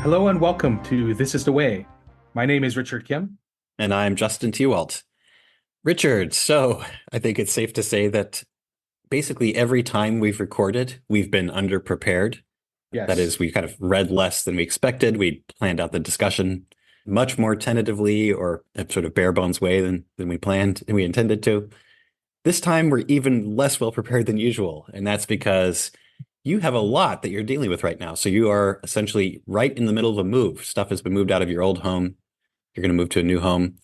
Hello and welcome to This is the Way. My name is Richard Kim. And I'm Justin Tewalt. Richard, so I think it's safe to say that basically every time we've recorded, we've been underprepared. That Yes. is, we kind of read less than we expected. We planned out the discussion much more tentatively or a sort of bare bones way than we planned and we intended to. This time we're even less well prepared than usual. And that's because you have a lot that you're dealing with right now. So you are essentially right in the middle of a move. Stuff has been moved out of your old home. You're going to move to a new home.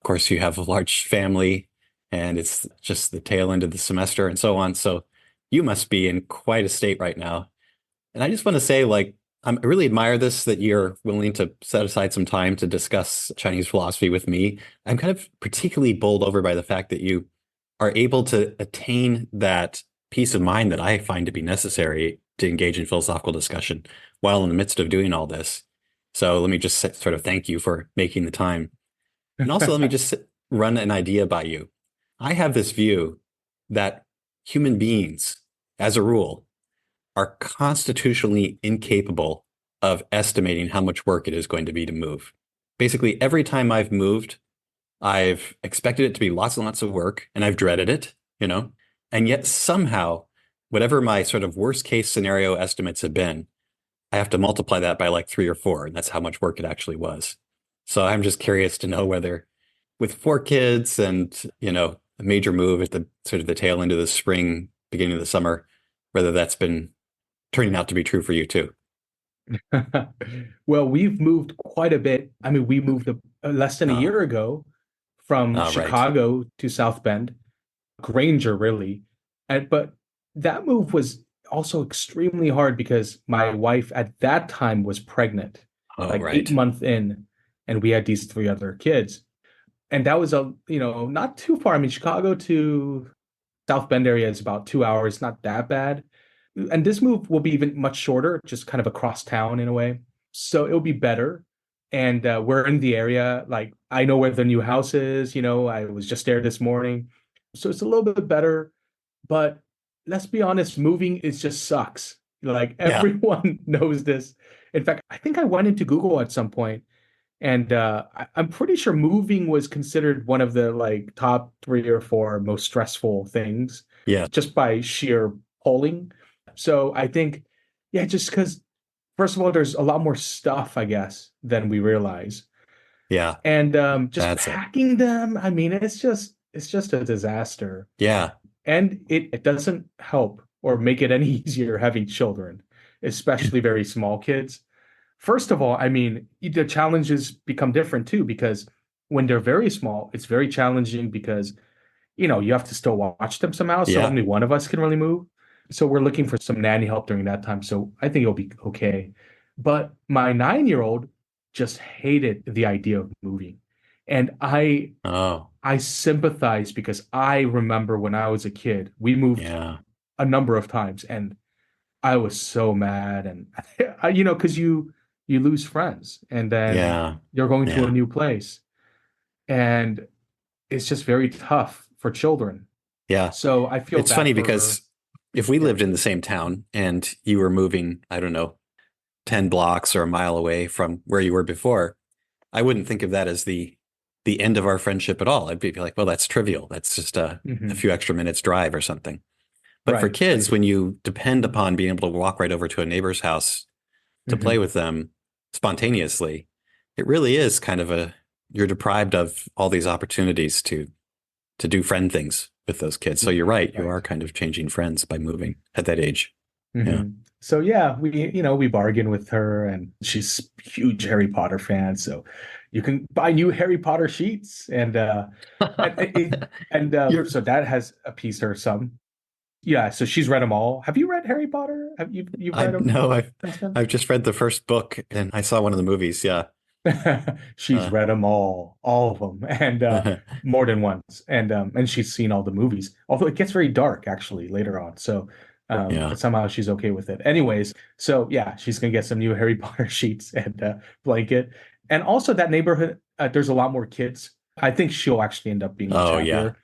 Of course, you have a large family and it's just the tail end of the semester and so on. So you must be in quite a state right now. And I just want to say, I really admire this that you're willing to set aside some time to discuss Chinese philosophy with me. I'm kind of particularly bowled over by the fact that you are able to attain that peace of mind that I find to be necessary to engage in philosophical discussion while in the midst of doing all this. So let me just sort of thank you for making the time. And also, let me just run an idea by you. I have this view that human beings, as a rule, are constitutionally incapable of estimating how much work it is going to be to move. Basically, every time I've moved, I've expected it to be lots and lots of work, and I've dreaded it. And yet somehow, whatever my sort of worst case scenario estimates have been, I have to multiply that by like 3 or 4, and that's how much work it actually was. So I'm just curious to know whether with 4 kids and, a major move at the sort of the tail end of the spring, beginning of the summer, whether that's been turning out to be true for you too. Well, we've moved quite a bit. I mean, we moved less than a Uh, year ago from right. Chicago to South Bend, Granger, really. But that move was also extremely hard because my wife at that time was pregnant, Oh, like eight right. months in, and we had these three other kids. And that was not too far. I mean, Chicago to South Bend area is about 2 hours, not that bad. And this move will be even much shorter, just kind of across town in a way. So it'll be better. And we're in the area. Like, I know where the new house is. I was just there this morning. So it's a little bit better. But let's be honest, moving is just sucks. Like, Yeah. everyone knows this. In fact, I think I went into Google at some point and I'm pretty sure moving was considered one of the like top 3 or 4 most stressful things Yeah. just by sheer polling. So I think, yeah, just because, first of all, there's a lot more stuff, I guess, than we realize. Yeah. And just That's it. packing them, I mean, it's just a disaster. Yeah. And it doesn't help or make it any easier having children, especially very small kids. First of all, I mean, the challenges become different too, because when they're very small, it's very challenging because, you have to still watch them somehow. So Yeah. only one of us can really move. So we're looking for some nanny help during that time. So I think it'll be okay. But my 9-year-old just hated the idea of moving. And Oh, I sympathize because I remember when I was a kid, we moved yeah. a number of times and I was so mad and because you lose friends and then Yeah. you're going to a Yeah. new place and it's just very tough for children. Yeah. So I feel It's bad funny for because if we yeah. lived in the same town and you were moving, I don't know, 10 blocks or a mile away from where you were before, I wouldn't think of that as the end of our friendship at all. I'd be like, well, that's trivial. That's just a Hmm. few extra minutes drive or something. But for Right. kids, when you depend upon being able to walk right over to a neighbor's house to play Hmm. with them spontaneously, it really is kind of you're deprived of all these opportunities to do friend things with those kids. So you're right, you are Right. kind of changing friends by moving at that age. Yeah. Hmm. So yeah, we bargain with her and she's a huge Harry Potter fan. So you can buy new Harry Potter sheets and You're so that has appeased her some. Yeah, so she's read them all. Have you read Harry Potter? Have you've I read them, know Justin? I've just read the first book and I saw one of the movies. Yeah. She's Uh, read them all of them, and more than once, and she's seen all the movies. Although it gets very dark actually later on. So, yeah. but somehow she's okay with it. Anyways, so yeah, she's gonna get some new Harry Potter sheets and blanket, and also that neighborhood. There's a lot more kids. I think she'll actually end up being much Oh yeah. happier.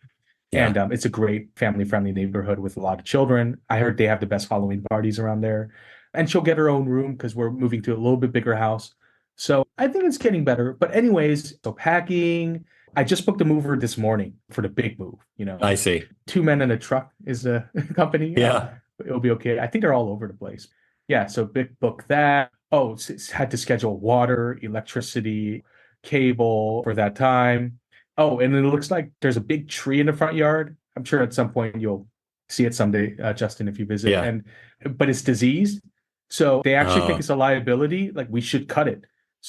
Yeah. And it's a great family-friendly neighborhood with a lot of children. I heard they have the best Halloween parties around there. And she'll get her own room because we're moving to a little bit bigger house. So I think it's getting better. But anyways, so packing, I just booked a mover this morning for the big move. I see. Two men in a truck is a company. Yeah. It'll be okay. I think they're all over the place. Yeah, so big book that. Oh, had to schedule water, electricity, cable for that time. Oh, and it looks like there's a big tree in the front yard. I'm sure at some point you'll see it someday, Justin, if you visit. Yeah. But it's diseased, so they actually think Oh, it's a liability. Like we should cut it,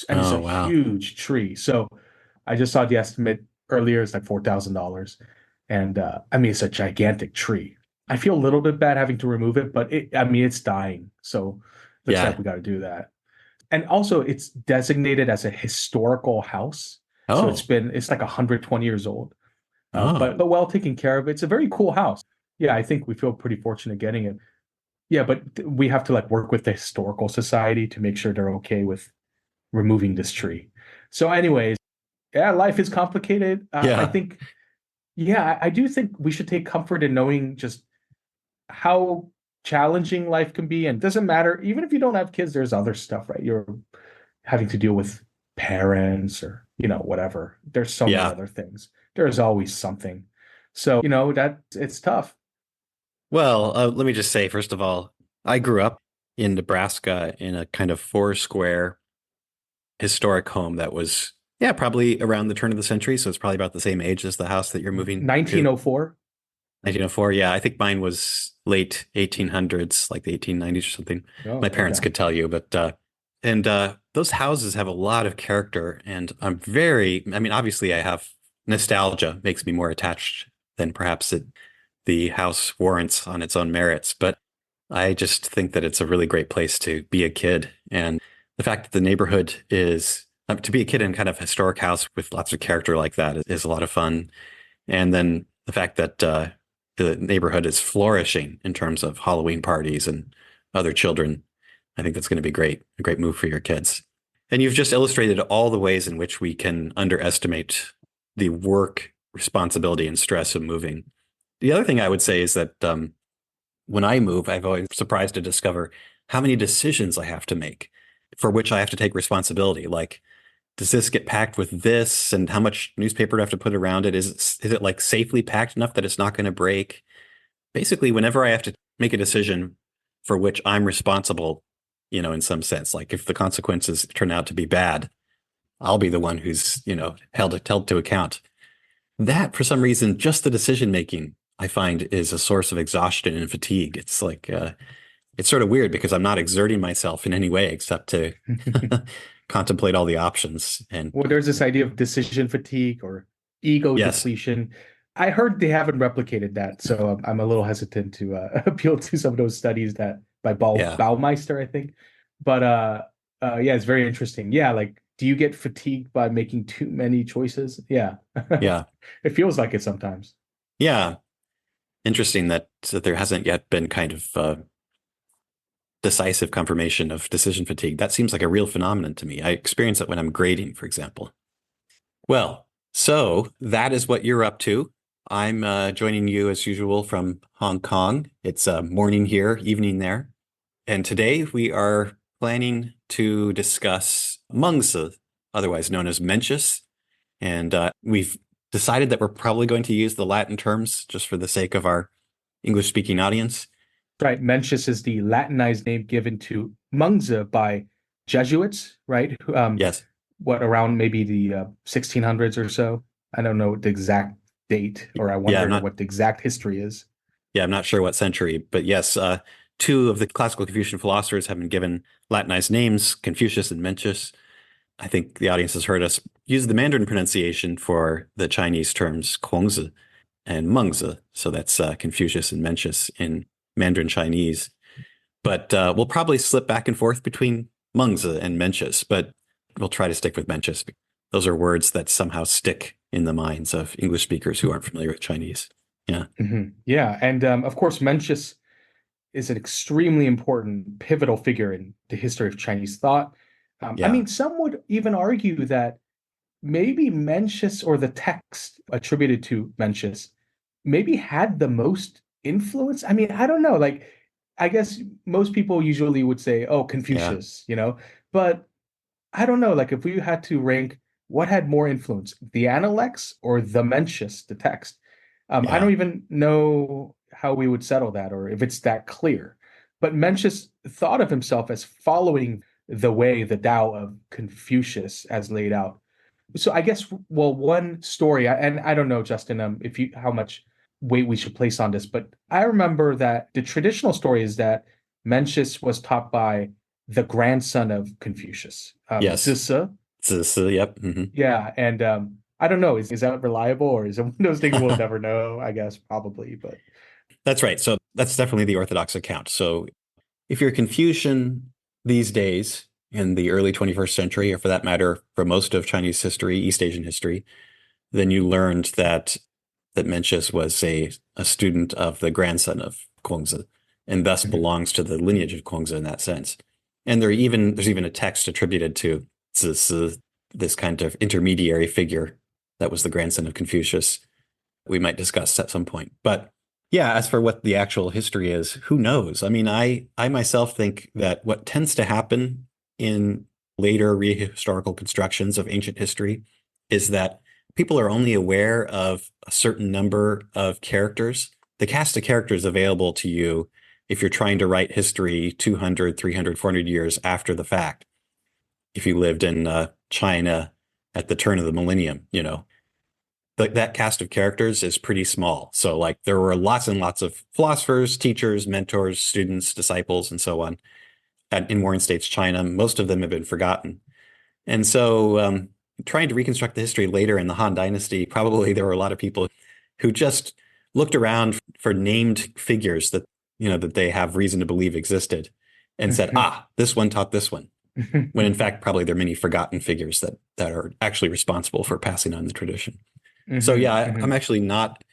and it's a oh, wow. huge tree. So I just saw the estimate earlier. It's like $4,000, and I mean it's a gigantic tree. I feel a little bit bad having to remove it, but I mean it's dying, so looks like Yeah. we got to do that. And also, it's designated as a historical house, so Oh, it's like 120 years old, oh, but well taken care of. It's a very cool house. Yeah, I think we feel pretty fortunate getting it. Yeah, but we have to like work with the historical society to make sure they're okay with removing this tree. So, anyways, yeah, life is complicated. I yeah. think, yeah, I do think we should take comfort in knowing just how challenging life can be. And it doesn't matter, even if you don't have kids, there's other stuff, right? You're having to deal with parents or, whatever. There's so many Yeah. other things. There's always something. So, that it's tough. Well, let me just say, first of all, I grew up in Nebraska in a kind of four square historic home that was, yeah, probably around the turn of the century. So it's probably about the same age as the house that you're moving to. 1904. 1904. Yeah, I think mine was late 1800s, like the 1890s or something. My Oh, parents okay. could tell you, but and those houses have a lot of character, and I mean, obviously, I have nostalgia makes me more attached than perhaps the house warrants on its own merits, but I just think that it's a really great place to be a kid, and the fact that the neighborhood is to be a kid in kind of historic house with lots of character like that is a lot of fun. And then the fact that the neighborhood is flourishing in terms of Halloween parties and other children, I think that's going to be great, a great move for your kids. And you've just illustrated all the ways in which we can underestimate the work responsibility and stress of moving. The other thing I would say is that when I move, I've always surprised to discover how many decisions I have to make for which I have to take responsibility. Like, does this get packed with this, and how much newspaper do I have to put around it? Is it like safely packed enough that it's not going to break? Basically, whenever I have to make a decision for which I'm responsible, in some sense, like if the consequences turn out to be bad, I'll be the one who's, held to account. That, for some reason, just the decision making, I find, is a source of exhaustion and fatigue. It's like it's sort of weird because I'm not exerting myself in any way except to contemplate all the options. And Well, there's this idea of decision fatigue or ego yes, depletion. I heard they haven't replicated that, so I'm a little hesitant to appeal to some of those studies that by yeah, Baumeister, I think. But yeah, it's very interesting. Yeah, like, do you get fatigued by making too many choices? Yeah, yeah, it feels like it sometimes. yeah. Interesting that there hasn't yet been kind of decisive confirmation of decision fatigue. That seems like a real phenomenon to me. I experience it when I'm grading, for example. Well, so that is what you're up to. I'm joining you as usual from Hong Kong. It's morning here, evening there. And today we are planning to discuss Mengzi, otherwise known as Mencius. And we've decided that we're probably going to use the Latin terms just for the sake of our English speaking audience. Right. Mencius is the Latinized name given to Mengzi by Jesuits, right? Yes. What around maybe the 1600s or so. I don't know the exact date, or I Yeah, I'm wonder not what the exact history is. Yeah, I'm not sure what century, but yes, two of the classical Confucian philosophers have been given Latinized names, Confucius and Mencius. I think the audience has heard us use the Mandarin pronunciation for the Chinese terms Kongzi and Mengzi. So that's Confucius and Mencius in Mandarin Chinese. But we'll probably slip back and forth between Mengzi and Mencius, but we'll try to stick with Mencius. Those are words that somehow stick in the minds of English speakers who aren't familiar with Chinese. Yeah. Yeah, and of course, Mencius is an extremely important, pivotal figure in the history of Chinese thought. I Yeah. mean, some would even argue that maybe Mencius, or the text attributed to Mencius, maybe had the most influence. I mean, I don't know. Like, I guess most people usually would say, "Oh, Yeah. Confucius," but I don't know, like if we had to rank what had more influence, the Analects or the Mencius, the text. I Yeah. don't even know how we would settle that or if it's that clear. But Mencius thought of himself as following the way, the Tao of Confucius as laid out. So I guess, well, one story, and I don't know, Justin, if you how much weight we should place on this, but I remember that the traditional story is that Mencius was taught by the grandson of Confucius, Yes. Zisi. Yep. Yeah, and I don't know, is that reliable or is it one of those things we'll never know? I guess probably, but That's right. So that's definitely the Orthodox account. So if you're Confucian these days in the early 21st century, or for that matter, for most of Chinese history, East Asian history, then you learned that Mencius was a student of the grandson of Kongzi, and thus Mhm. belongs to the lineage of Kongzi in that sense. And there's even a text attributed to Zisi, this kind of intermediary figure that was the grandson of Confucius. We might discuss at some point. But yeah, as for what the actual history is, who knows? I mean, I myself think that what tends to happen in later rehistorical constructions of ancient history is that people are only aware of a certain number of characters. The cast of characters available to you if you're trying to write history 200, 300, 400 years after the fact. If you lived in China at the turn of the millennium, that cast of characters is pretty small. So like there were lots and lots of philosophers, teachers, mentors, students, disciples, and so on in Warring States China. Most of them have been forgotten. And so trying to reconstruct the history later in the Han Dynasty, probably there were a lot of people who just looked around for named figures that they have reason to believe existed and said, ah, this one taught this one. When in fact, probably there are many forgotten figures that are actually responsible for passing on the tradition. So yeah, I'm actually not,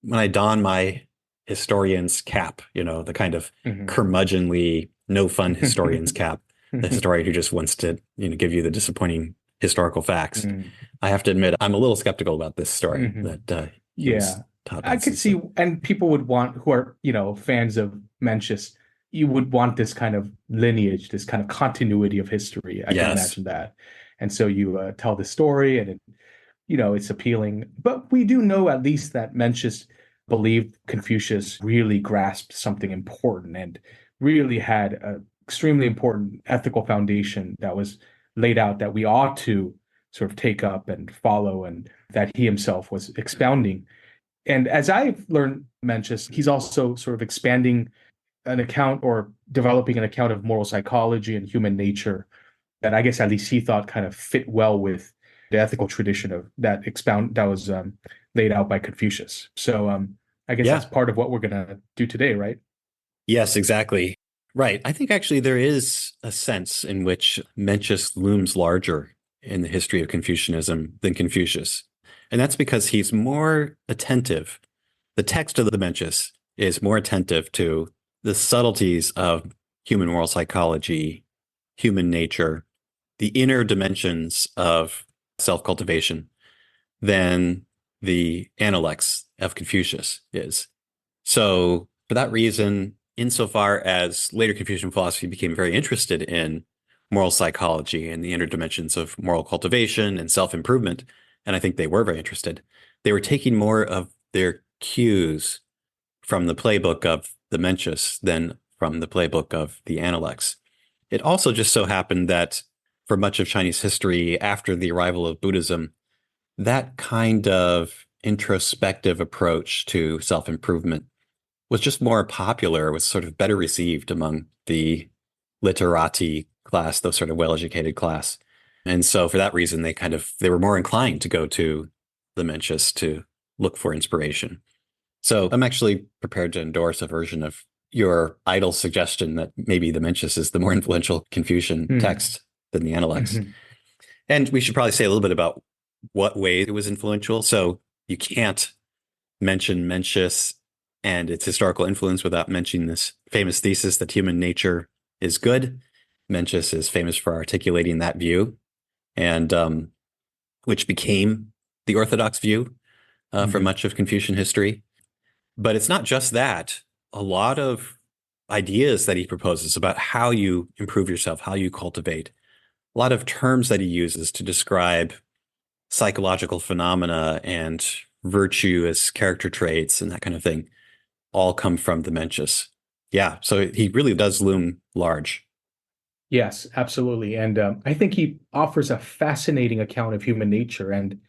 when I don my historian's cap, the kind of curmudgeonly, no fun historian's cap, the historian who just wants to, give you the disappointing historical facts. I have to admit, I'm a little skeptical about this story that he was Yeah, taught by I could Sisi. see, and people would want who are, fans of Mencius, you would want this kind of lineage, this kind of continuity of history. I can Yes. imagine that. And so you tell the story and it's appealing. But we do know at least that Mencius believed Confucius really grasped something important and really had an extremely important ethical foundation that was laid out that we ought to sort of take up and follow, and that he himself was expounding. And as I've learned Mencius, he's also sort of expanding an account or developing an account of moral psychology and human nature that I guess at least he thought kind of fit well with the ethical tradition of that was laid out by Confucius. So I guess that's Yeah. part of what we're gonna do today, right? Yes, exactly. Right. I think actually there is a sense in which Mencius looms larger in the history of Confucianism than Confucius. And that's because he's more attentive. The text of the Mencius is more attentive to the subtleties of human moral psychology, human nature, the inner dimensions of self-cultivation than the Analects of Confucius is. So for that reason, insofar as later Confucian philosophy became very interested in moral psychology and the inner dimensions of moral cultivation and self-improvement, and I think they were very interested, they were taking more of their cues from the playbook of the Mencius than from the playbook of the Analects. It also just so happened that for much of Chinese history after the arrival of Buddhism, that kind of introspective approach to self-improvement was just more popular, was sort of better received among the literati class, those sort of well-educated class. And so for that reason, they were more inclined to go to the Mencius to look for inspiration. So I'm actually prepared to endorse a version of your idle suggestion that maybe the Mencius is the more influential Confucian Hmm. text than the Analects. Mhm. And we should probably say a little bit about what way it was influential. So you can't mention Mencius and its historical influence without mentioning this famous thesis that human nature is good. Mencius is famous for articulating that view, and which became the orthodox view for Mhm. much of Confucian history. But it's not just that. A lot of ideas that he proposes about how you improve yourself, how you cultivate, a lot of terms that he uses to describe psychological phenomena and virtue as character traits and that kind of thing all come from the Mencius. Yeah, so he really does loom large. Yes, absolutely. And I think he offers a fascinating account of human nature. And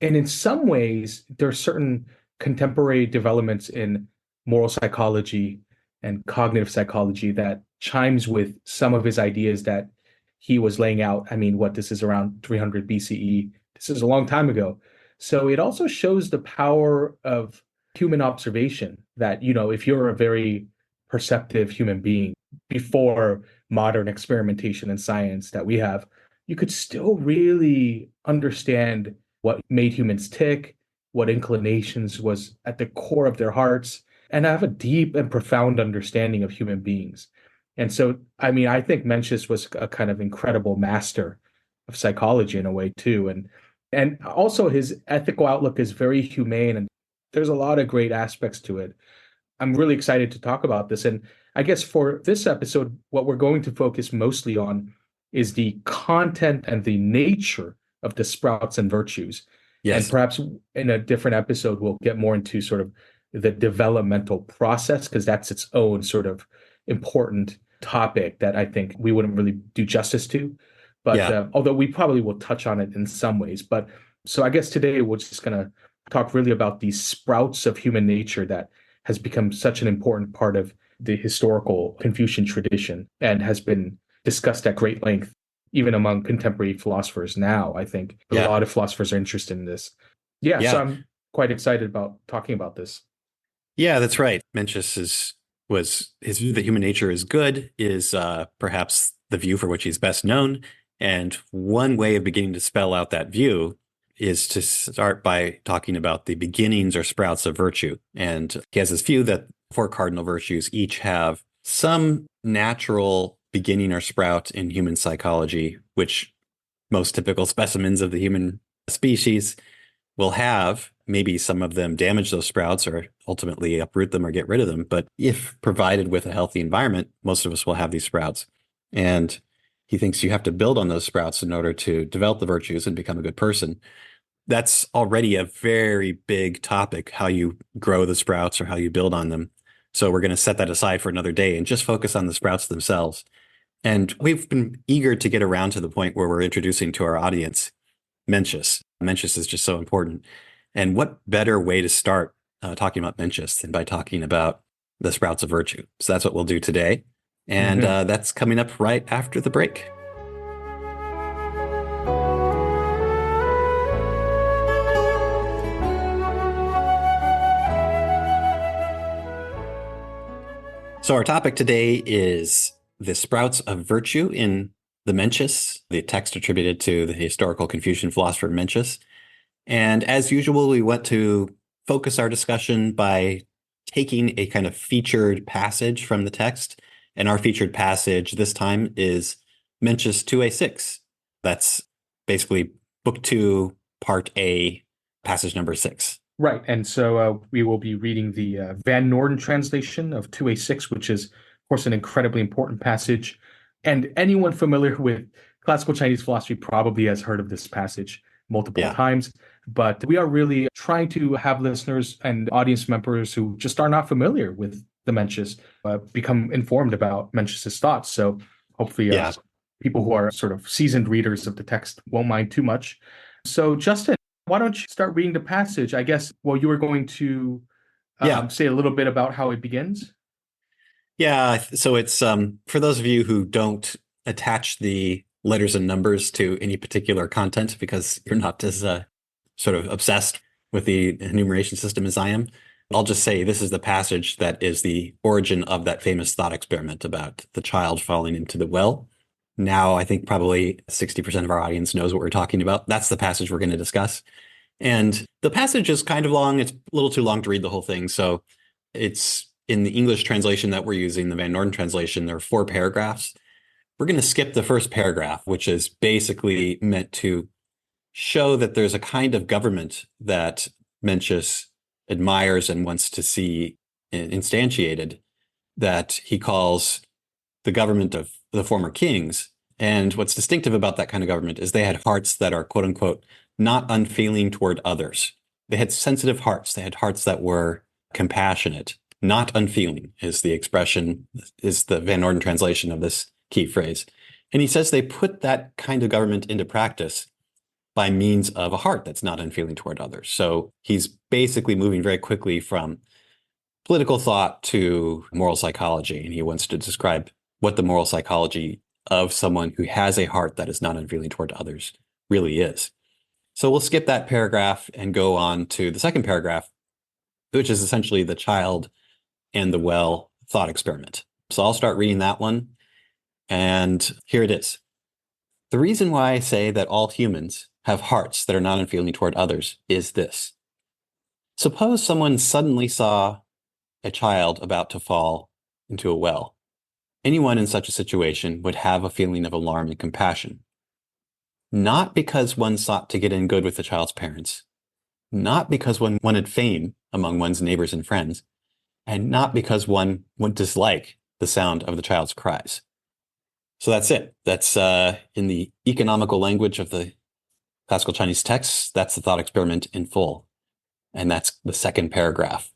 in some ways, there are certain contemporary developments in moral psychology and cognitive psychology that chimes with some of his ideas that he was laying out. I mean, what this is around 300 BCE. This is a long time ago. So it also shows the power of human observation that, if you're a very perceptive human being before modern experimentation and science that we have, you could still really understand what made humans tick, what inclinations was at the core of their hearts, and have a deep and profound understanding of human beings. And so, I mean, I think Mencius was a kind of incredible master of psychology in a way too. And also his ethical outlook is very humane, and there's a lot of great aspects to it. I'm really excited to talk about this. And I guess for this episode, what we're going to focus mostly on is the content and the nature of the sprouts and virtues. And Yes. perhaps in a different episode, we'll get more into sort of the developmental process, because that's its own sort of important topic that I think we wouldn't really do justice to. But Yeah. although we probably will touch on it in some ways. But so I guess today we're just going to talk really about these sprouts of human nature that has become such an important part of the historical Confucian tradition and has been discussed at great length, even among contemporary philosophers now. I think a Yeah. lot of philosophers are interested in this. Yeah, so Yeah. I'm quite excited about talking about this. Yeah, that's right. Mencius was his view that human nature is good is perhaps the view for which he's best known. And one way of beginning to spell out that view is to start by talking about the beginnings or sprouts of virtue. And he has this view that four cardinal virtues each have some natural beginning or sprout in human psychology, which most typical specimens of the human species will have. Maybe some of them damage those sprouts or ultimately uproot them or get rid of them. But if provided with a healthy environment, most of us will have these sprouts. And he thinks you have to build on those sprouts in order to develop the virtues and become a good person. That's already a very big topic, how you grow the sprouts or how you build on them. So we're going to set that aside for another day and just focus on the sprouts themselves. And we've been eager to get around to the point where we're introducing to our audience Mencius. Mencius is just so important. And what better way to start talking about Mencius than by talking about the sprouts of virtue? So that's what we'll do today. And Mhm. that's coming up right after the break. So our topic today is the sprouts of virtue in the Mencius, the text attributed to the historical Confucian philosopher Mencius. And as usual, we want to focus our discussion by taking a kind of featured passage from the text. And our featured passage this time is Mencius 2a6. That's basically book 2, part A, passage number 6. Right. And so we will be reading the Van Norden translation of 2a6, which is, of course, an incredibly important passage. And anyone familiar with classical Chinese philosophy probably has heard of this passage multiple Yeah. times. But we are really trying to have listeners and audience members who just are not familiar with the Mencius become informed about Mencius's thoughts. So hopefully Yeah. people who are sort of seasoned readers of the text won't mind too much. So Justin, why don't you start reading the passage? I guess, well, you were going to Yeah. say a little bit about how it begins. Yeah. So it's for those of you who don't attach the letters and numbers to any particular content because you're not as sort of obsessed with the enumeration system as I am, I'll just say this is the passage that is the origin of that famous thought experiment about the child falling into the well. Now, I think probably 60% of our audience knows what we're talking about. That's the passage we're going to discuss. And the passage is kind of long. It's a little too long to read the whole thing. So it's in the English translation that we're using, the Van Norden translation, there are 4 paragraphs. We're going to skip the first paragraph, which is basically meant to show that there's a kind of government that Mencius admires and wants to see instantiated that he calls the government of the former kings. And what's distinctive about that kind of government is they had hearts that are, quote unquote, not unfeeling toward others. They had sensitive hearts. They had hearts that were compassionate. Not unfeeling is the expression, is the Van Orden translation of this key phrase. And he says they put that kind of government into practice by means of a heart that's not unfeeling toward others. So he's basically moving very quickly from political thought to moral psychology. And he wants to describe what the moral psychology of someone who has a heart that is not unfeeling toward others really is. So we'll skip that paragraph and go on to the second paragraph, which is essentially the child and the well thought experiment. So I'll start reading that one. And here it is. The reason why I say that all humans have hearts that are not unfeeling toward others is this. Suppose someone suddenly saw a child about to fall into a well. Anyone in such a situation would have a feeling of alarm and compassion. Not because one sought to get in good with the child's parents, not because one wanted fame among one's neighbors and friends, and not because one would dislike the sound of the child's cries. So that's it. That's in the economical language of the classical Chinese texts. That's the thought experiment in full. And that's the second paragraph.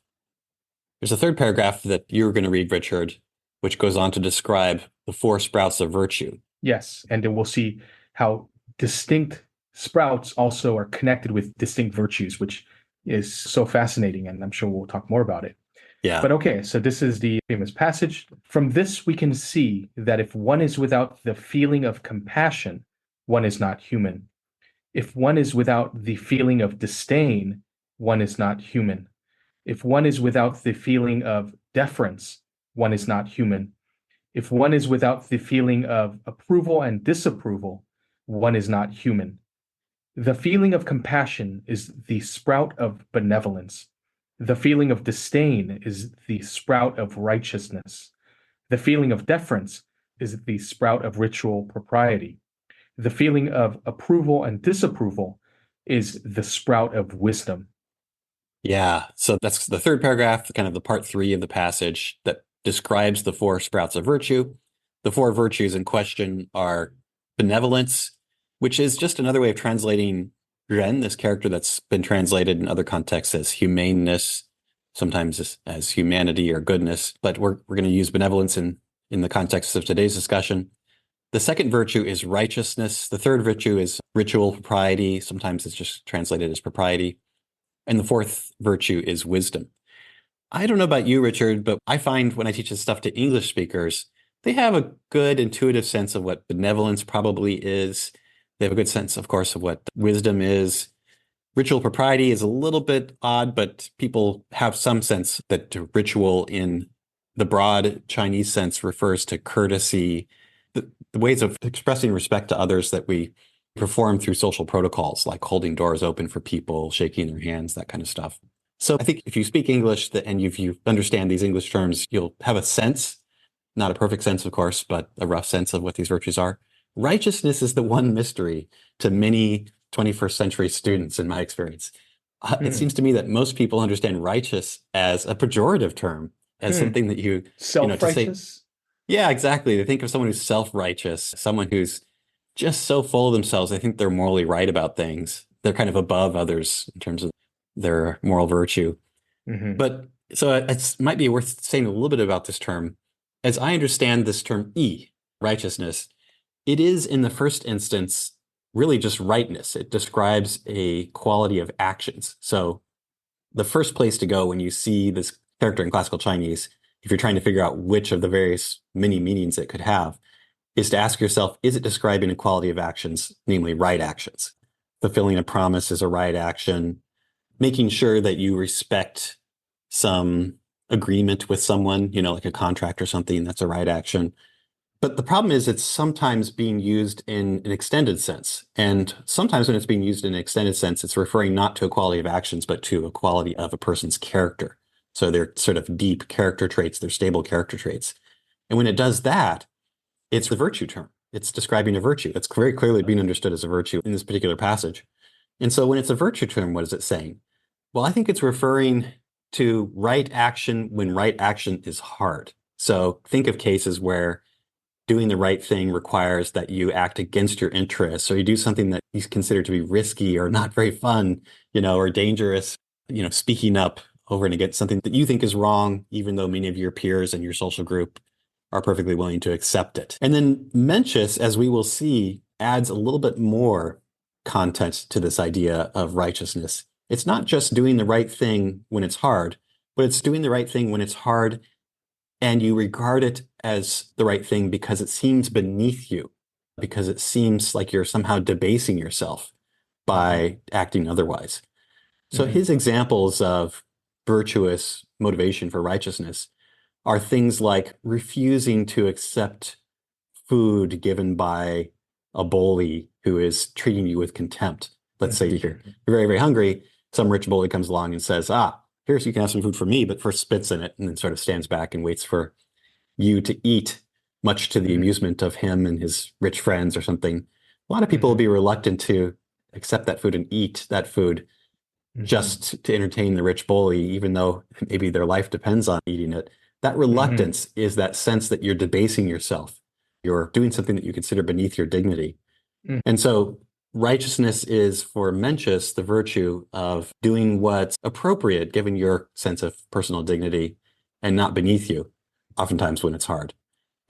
There's a third paragraph that you're going to read, Richard, which goes on to describe the four sprouts of virtue. Yes. And then we'll see how distinct sprouts also are connected with distinct virtues, which is so fascinating. And I'm sure we'll talk more about it. Yeah. But okay, so this is the famous passage. From this, we can see that if one is without the feeling of compassion, one is not human. If one is without the feeling of disdain, one is not human. If one is without the feeling of deference, one is not human. If one is without the feeling of approval and disapproval, one is not human. The feeling of compassion is the sprout of benevolence. The feeling of disdain is the sprout of righteousness. The feeling of deference is the sprout of ritual propriety. The feeling of approval and disapproval is the sprout of wisdom. Yeah. So that's the third paragraph, kind of the part 3 of the passage that describes the four sprouts of virtue. The four virtues in question are benevolence, which is just another way of translating Ren, this character that's been translated in other contexts as humaneness, sometimes as humanity or goodness, but we're going to use benevolence in the context of today's discussion. The second virtue is righteousness. The third virtue is ritual propriety. Sometimes it's just translated as propriety. And the fourth virtue is wisdom. I don't know about you, Richard, but I find when I teach this stuff to English speakers, they have a good intuitive sense of what benevolence probably is. They have a good sense, of course, of what wisdom is. Ritual propriety is a little bit odd, but people have some sense that ritual in the broad Chinese sense refers to courtesy, the ways of expressing respect to others that we perform through social protocols, like holding doors open for people, shaking their hands, that kind of stuff. So I think if you speak English and if you understand these English terms, you'll have a sense, not a perfect sense, of course, but a rough sense of what these virtues are. Righteousness is the one mystery to many 21st century students, in my experience. It seems to me that most people understand righteous as a pejorative term, as something that you know, to say, yeah, exactly. They think of someone who's self-righteous, someone who's just so full of themselves. They think they're morally right about things. They're kind of above others in terms of their moral virtue. But so it might be worth saying a little bit about this term. As I understand this term, righteousness, it is in the first instance really just rightness. It describes a quality of actions. So the first place to go when you see this character in classical Chinese, if you're trying to figure out which of the various many meanings it could have, is to ask yourself, is it describing a quality of actions, namely right actions? Fulfilling a promise is a right action. Making sure that you respect some agreement with someone, you know, like a contract or something, that's a right action. But the problem is it's sometimes being used in an extended sense. And sometimes when it's being used in an extended sense, it's referring not to a quality of actions, but to a quality of a person's character. So they're sort of deep character traits, they're stable character traits. And when it does that, it's the virtue term. It's describing a virtue. It's very clearly being understood as a virtue in this particular passage. And so when it's a virtue term, what is it saying? Well, I think it's referring to right action when right action is hard. So think of cases where doing the right thing requires that you act against your interests, or you do something that you consider to be risky or not very fun, or dangerous, speaking up over and against something that you think is wrong, even though many of your peers and your social group are perfectly willing to accept it. And then Mencius, as we will see, adds a little bit more content to this idea of righteousness. It's not just doing the right thing when it's hard, but it's doing the right thing when it's hard and you regard it as the right thing because it seems beneath you, because it seems like you're somehow debasing yourself by acting otherwise. So his examples of virtuous motivation for righteousness are things like refusing to accept food given by a bully who is treating you with contempt. Let's say you're very, very hungry. Some rich bully comes along and says, here's, you can have some food for me, but first spits in it and then sort of stands back and waits for you to eat, much to the amusement of him and his rich friends or something. A lot of people will be reluctant to accept that food and eat that food just to entertain the rich bully, even though maybe their life depends on eating it. That reluctance is that sense that you're debasing yourself. You're doing something that you consider beneath your dignity. And so righteousness is, for Mencius, the virtue of doing what's appropriate given your sense of personal dignity and not beneath you, oftentimes when it's hard.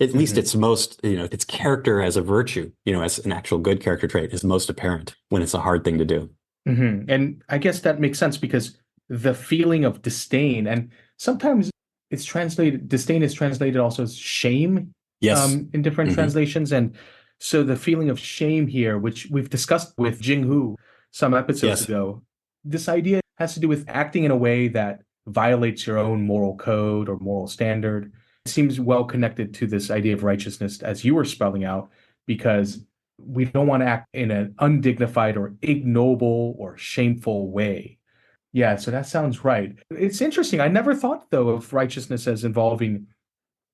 At least it's most, its character as a virtue, as an actual good character trait is most apparent when it's a hard thing to do. And I guess that makes sense because the feeling of disdain, and sometimes disdain is translated also as shame. Yes. In different translations. And so the feeling of shame here, which we've discussed with Jinghu some episodes ago, this idea has to do with acting in a way that violates your own moral code or moral standard. It seems well connected to this idea of righteousness as you were spelling out, because we don't want to act in an undignified or ignoble or shameful way. Yeah, so that sounds right. It's interesting. I never thought, though, of righteousness as involving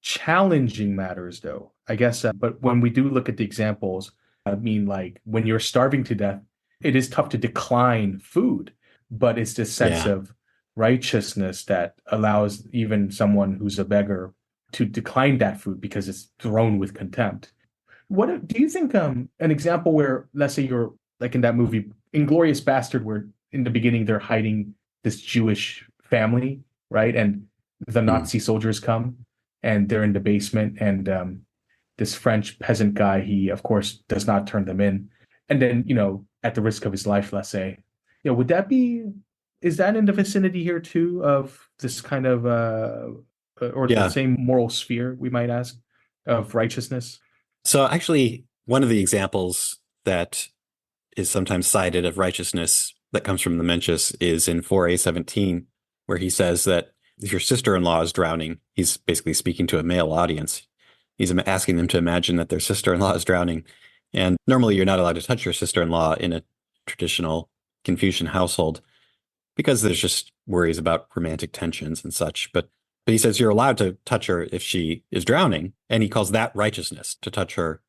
challenging matters, though, I guess. But when we do look at the examples, I mean, like when you're starving to death, it is tough to decline food, but it's this sense of righteousness that allows even someone who's a beggar to decline that food because it's thrown with contempt. What do you think? An example where, let's say, you're like in that movie, Inglorious Bastard, where in the beginning they're hiding this Jewish family, right? And the Nazi soldiers come and they're in the basement, and this French peasant guy, he of course does not turn them in. And then, at the risk of his life, let's say, would that be, is that in the vicinity here too of this kind of, or the same moral sphere, we might ask, of righteousness? So actually, one of the examples that is sometimes cited of righteousness that comes from the Mencius is in 4a17, where he says that if your sister-in-law is drowning, he's basically speaking to a male audience. He's asking them to imagine that their sister-in-law is drowning. And normally you're not allowed to touch your sister-in-law in a traditional Confucian household because there's just worries about romantic tensions and such. But he says you're allowed to touch her if she is drowning. And he calls that righteousness, to touch her.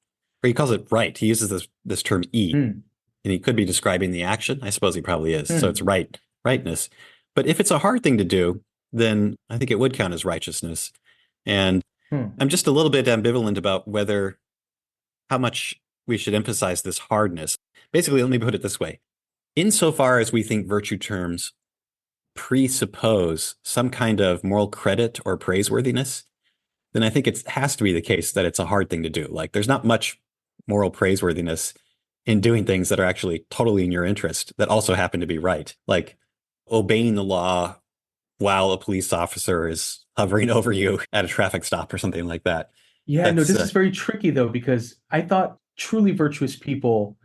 Or he calls it right. He uses this term and he could be describing the action. I suppose he probably is. So it's rightness. But if it's a hard thing to do, then I think it would count as righteousness. And I'm just a little bit ambivalent about how much we should emphasize this hardness. Basically, let me put it this way. Insofar as we think virtue terms presuppose some kind of moral credit or praiseworthiness, then I think it has to be the case that it's a hard thing to do. Like, there's not much moral praiseworthiness in doing things that are actually totally in your interest that also happen to be right. Like obeying the law while a police officer is hovering over you at a traffic stop or something like that. Yeah, no, this is very tricky, though, because I thought truly virtuous people,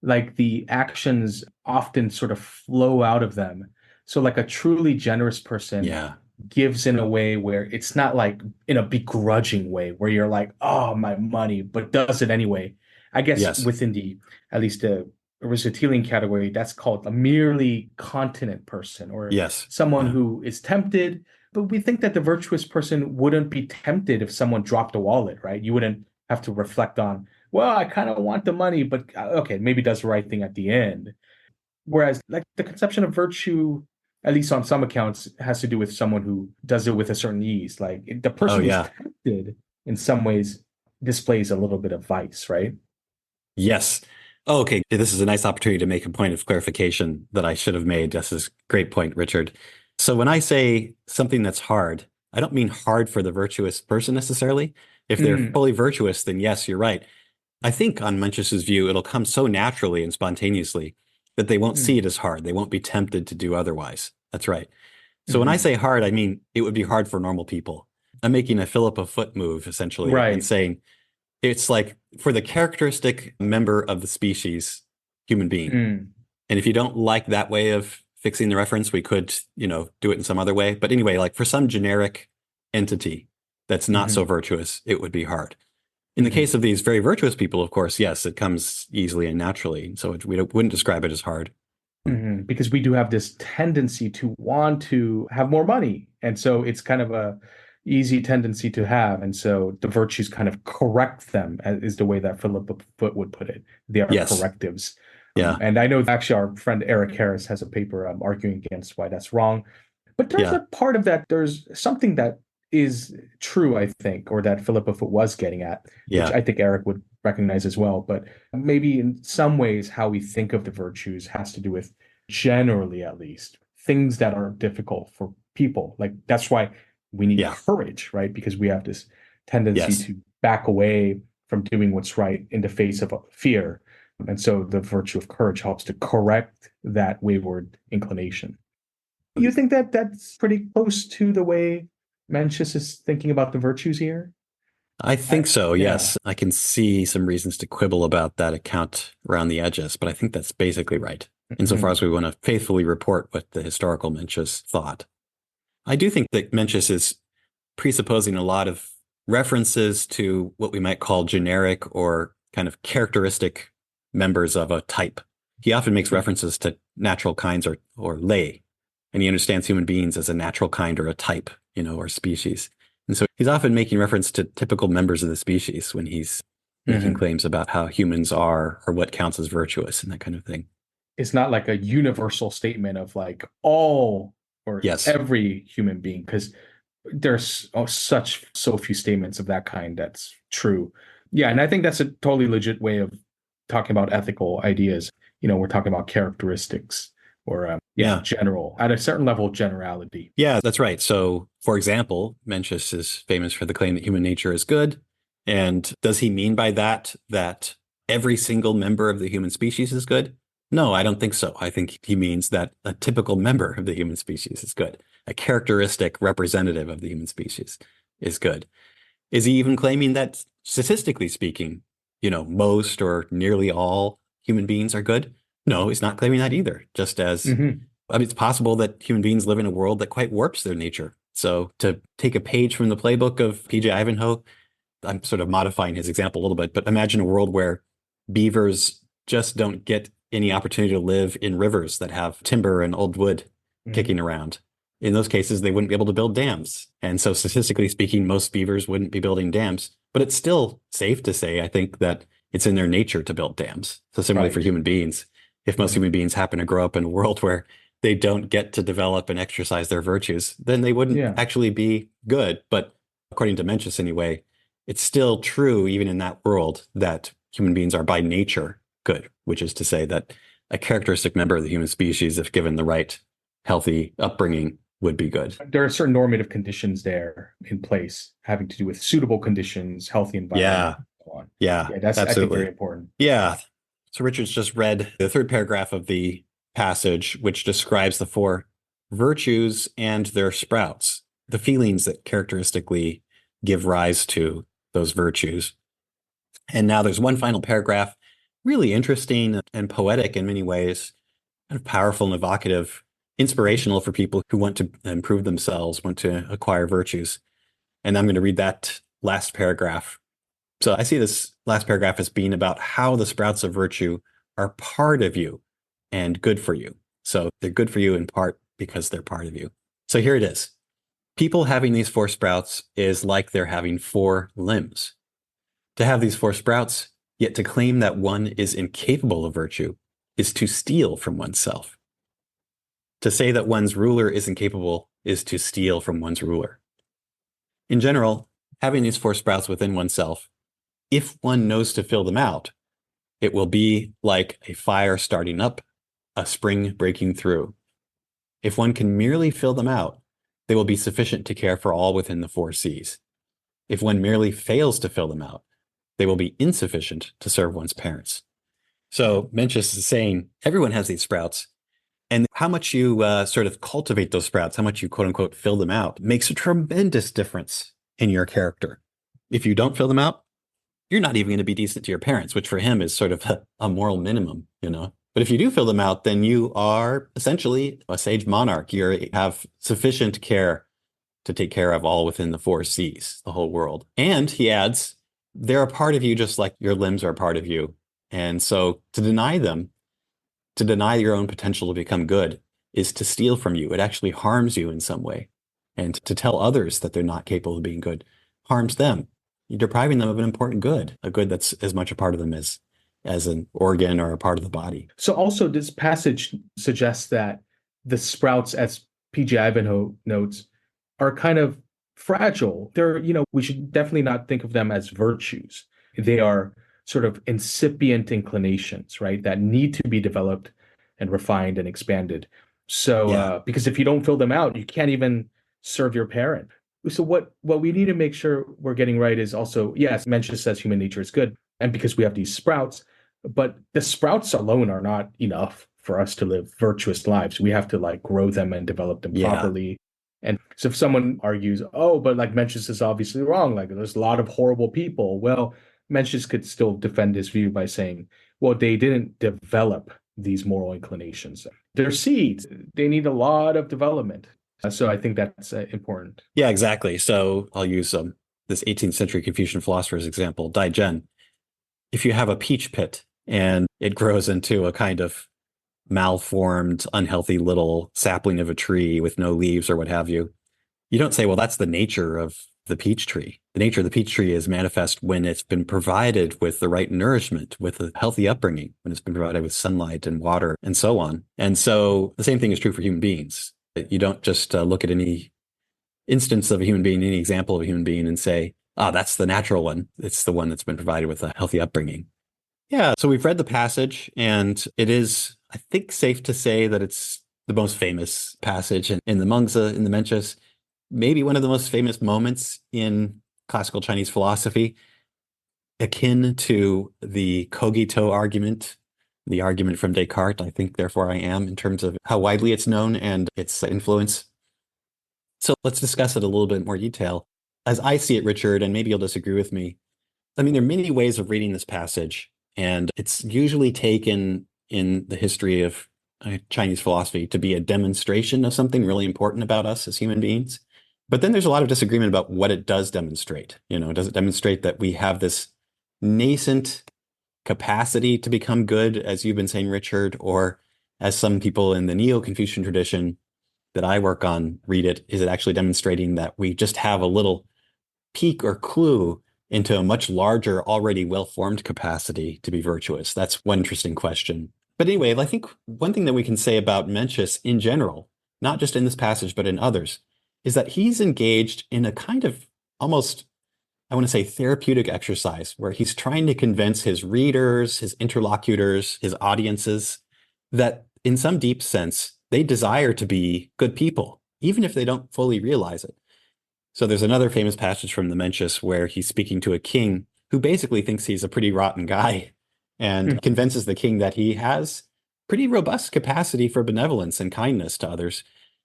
like the actions often sort of flow out of them. So like a truly generous person gives in a way where it's not like in a begrudging way where you're like, oh, my money, but does it anyway. I guess within at least the Aristotelian category, that's called a merely continent person, or someone who is tempted. But we think that the virtuous person wouldn't be tempted if someone dropped a wallet, right? You wouldn't have to reflect on, well, I kind of want the money, but okay, maybe does the right thing at the end. Whereas like the conception of virtue, at least on some accounts, has to do with someone who does it with a certain ease. Like the person is tempted in some ways displays a little bit of vice, right? Yes. Oh, okay. This is a nice opportunity to make a point of clarification that I should have made. This is a great point, Richard. So when I say something that's hard, I don't mean hard for the virtuous person necessarily. If they're Mm, fully virtuous, then yes, you're right. I think on Mencius's view, it'll come so naturally and spontaneously that they won't see mm, it as hard. They won't be tempted to do otherwise. That's right. So when I mhm. say hard, I mean it would be hard for normal people. I'm making a Philip of foot move essentially and Right. saying it's like for the characteristic member of the species, human being. Mm, And if you don't like that way of fixing the reference, we could, do it in some other way. But anyway, like for some generic entity that's not so mhm, virtuous, it would be hard. In the mhm. case of these very virtuous people, of course, yes, it comes easily and naturally. So we wouldn't describe it as hard. Because we do have this tendency to want to have more money. And so it's kind of a easy tendency to have. And so the virtues kind of correct them, is the way that Philip Foot would put it. They are Yes. correctives. Yeah. And I know actually our friend Eric Harris has a paper arguing against why that's wrong. But there's Yeah. a part of that, there's something that is true, I think, or that Philippa Foot was getting at, which Yeah. I think Eric would recognize as well. But maybe in some ways, how we think of the virtues has to do with, generally at least, things that are difficult for people. Like that's why we need Yeah. courage, right? Because we have this tendency Yes. to back away from doing what's right in the face of fear. And so the virtue of courage helps to correct that wayward inclination. You think that that's pretty close to the way Mencius is thinking about the virtues here? I I, think so, yeah. yes. I can see some reasons to quibble about that account around the edges, but I think that's basically right, insofar Mhm. as we want to faithfully report what the historical Mencius thought. I do think that Mencius is presupposing a lot of references to what we might call generic or kind of characteristic members of a type. He often makes references to natural kinds or lay, and he understands human beings as a natural kind or a type, or species. And so he's often making reference to typical members of the species when he's making Mhm. claims about how humans are or what counts as virtuous and that kind of thing. It's not like a universal statement of like all or Yes. every human being, because there's so few statements of that kind that's true. Yeah, and I think that's a totally legit way of talking about ethical ideas. We're talking about characteristics or yeah, Yeah. general at a certain level of generality. Yeah, that's right. So, for example, Mencius is famous for the claim that human nature is good. And does he mean by that every single member of the human species is good? No, I don't think so. I think he means that a typical member of the human species is good. A characteristic representative of the human species is good. Is he even claiming that statistically speaking, most or nearly all human beings are good? No, he's not claiming that either. Just as Hmm. I mean, it's possible that human beings live in a world that quite warps their nature. So to take a page from the playbook of PJ Ivanhoe, I'm sort of modifying his example a little bit, but imagine a world where beavers just don't get any opportunity to live in rivers that have timber and old wood Hmm. kicking around. In those cases, they wouldn't be able to build dams. And so statistically speaking, most beavers wouldn't be building dams. But it's still safe to say, I think, that it's in their nature to build dams. So similarly for Right. human beings, if most Hmm. human beings happen to grow up in a world where they don't get to develop and exercise their virtues, then they wouldn't Yeah. actually be good. But according to Mencius anyway, it's still true, even in that world, that human beings are by nature good, which is to say that a characteristic member of the human species, if given the right healthy upbringing, would be good. There are certain normative conditions there in place having to do with suitable conditions, healthy environment, Yeah, and so on. yeah, Yeah, that's, I think, very absolutely. important. Yeah. So Richard's just read the third paragraph of the passage, which describes the four virtues and their sprouts, the feelings that characteristically give rise to those virtues. And now there's one final paragraph, really interesting and poetic in many ways, kind of powerful and evocative, inspirational for people who want to improve themselves, want to acquire virtues. And I'm going to read that last paragraph. So I see this last paragraph as being about how the sprouts of virtue are part of you and good for you. So they're good for you in part because they're part of you. So here it is. People having these four sprouts is like they're having four limbs. To have these four sprouts, yet to claim that one is incapable of virtue, is to steal from oneself. To say that one's ruler is incapable is to steal from one's ruler. In general, having these four sprouts within oneself if one knows to fill them out, it will be like a fire starting up, a spring breaking through. If one can merely fill them out, they will be sufficient to care for all within the four C's. If one merely fails to fill them out, they will be insufficient to serve one's parents. So Mencius is saying everyone has these sprouts, and how much you sort of cultivate those sprouts, how much you quote unquote fill them out, makes a tremendous difference in your character. If you don't fill them out, you're not even going to be decent to your parents, which for him is sort of a moral minimum, you know. But if you do fill them out, then you are essentially a sage monarch. You have sufficient care to take care of all within the four C's, the whole world. And he adds, they're a part of you just like your limbs are a part of you. And so to deny them, to deny your own potential to become good, is to steal from you. It actually harms you in some way. And to tell others that they're not capable of being good harms them. You're depriving them of an important good, a good that's as much a part of them as an organ or a part of the body. So also this passage suggests that the sprouts, as P.G. Ivanhoe notes, are kind of fragile. They're, we should definitely not think of them as virtues. They are sort of incipient inclinations, right, that need to be developed and refined and expanded. So, because if you don't fill them out, you can't even serve your parent. So what we need to make sure we're getting right is also, yes, Mencius says human nature is good, and because we have these sprouts, but the sprouts alone are not enough for us to live virtuous lives. We have to like grow them and develop them properly. And so if someone argues, oh, but like Mencius is obviously wrong, like there's a lot of horrible people. Well, Mencius could still defend his view by saying, well, they didn't develop these moral inclinations. They're seeds. They need a lot of development. So I think that's important. Yeah, exactly. So I'll use this 18th century Confucian philosopher's example, Dai Zhen. If you have a peach pit and it grows into a kind of malformed, unhealthy little sapling of a tree with no leaves or what have you, you don't say, well, that's the nature of the peach tree. The nature of the peach tree is manifest when it's been provided with the right nourishment, with a healthy upbringing, when it's been provided with sunlight and water and so on. And so the same thing is true for human beings. You don't just look at any instance of a human being, any example of a human being and say, that's the natural one. It's the one that's been provided with a healthy upbringing. Yeah, so we've read the passage, and it is, I think, safe to say that it's the most famous passage in the Mengzi, in the Mencius, maybe one of the most famous moments in classical Chinese philosophy, akin to the cogito argument, the argument from Descartes, I think, therefore I am, in terms of how widely it's known and its influence. So let's discuss it a little bit more detail. As I see it, Richard, and maybe you'll disagree with me, I mean, there are many ways of reading this passage, and it's usually taken in the history of Chinese philosophy to be a demonstration of something really important about us as human beings. But then there's a lot of disagreement about what it does demonstrate. Does it demonstrate that we have this nascent capacity to become good, as you've been saying, Richard, or as some people in the Neo-Confucian tradition that I work on read it, is it actually demonstrating that we just have a little peek or clue into a much larger, already well-formed capacity to be virtuous? That's one interesting question. But anyway, I think one thing that we can say about Mencius in general, not just in this passage, but in others, is that he's engaged in a kind of almost, I want to say, therapeutic exercise where he's trying to convince his readers, his interlocutors, his audiences that in some deep sense, they desire to be good people, even if they don't fully realize it. So there's another famous passage from the Mencius where he's speaking to a king who basically thinks he's a pretty rotten guy and convinces the king that he has pretty robust capacity for benevolence and kindness to others.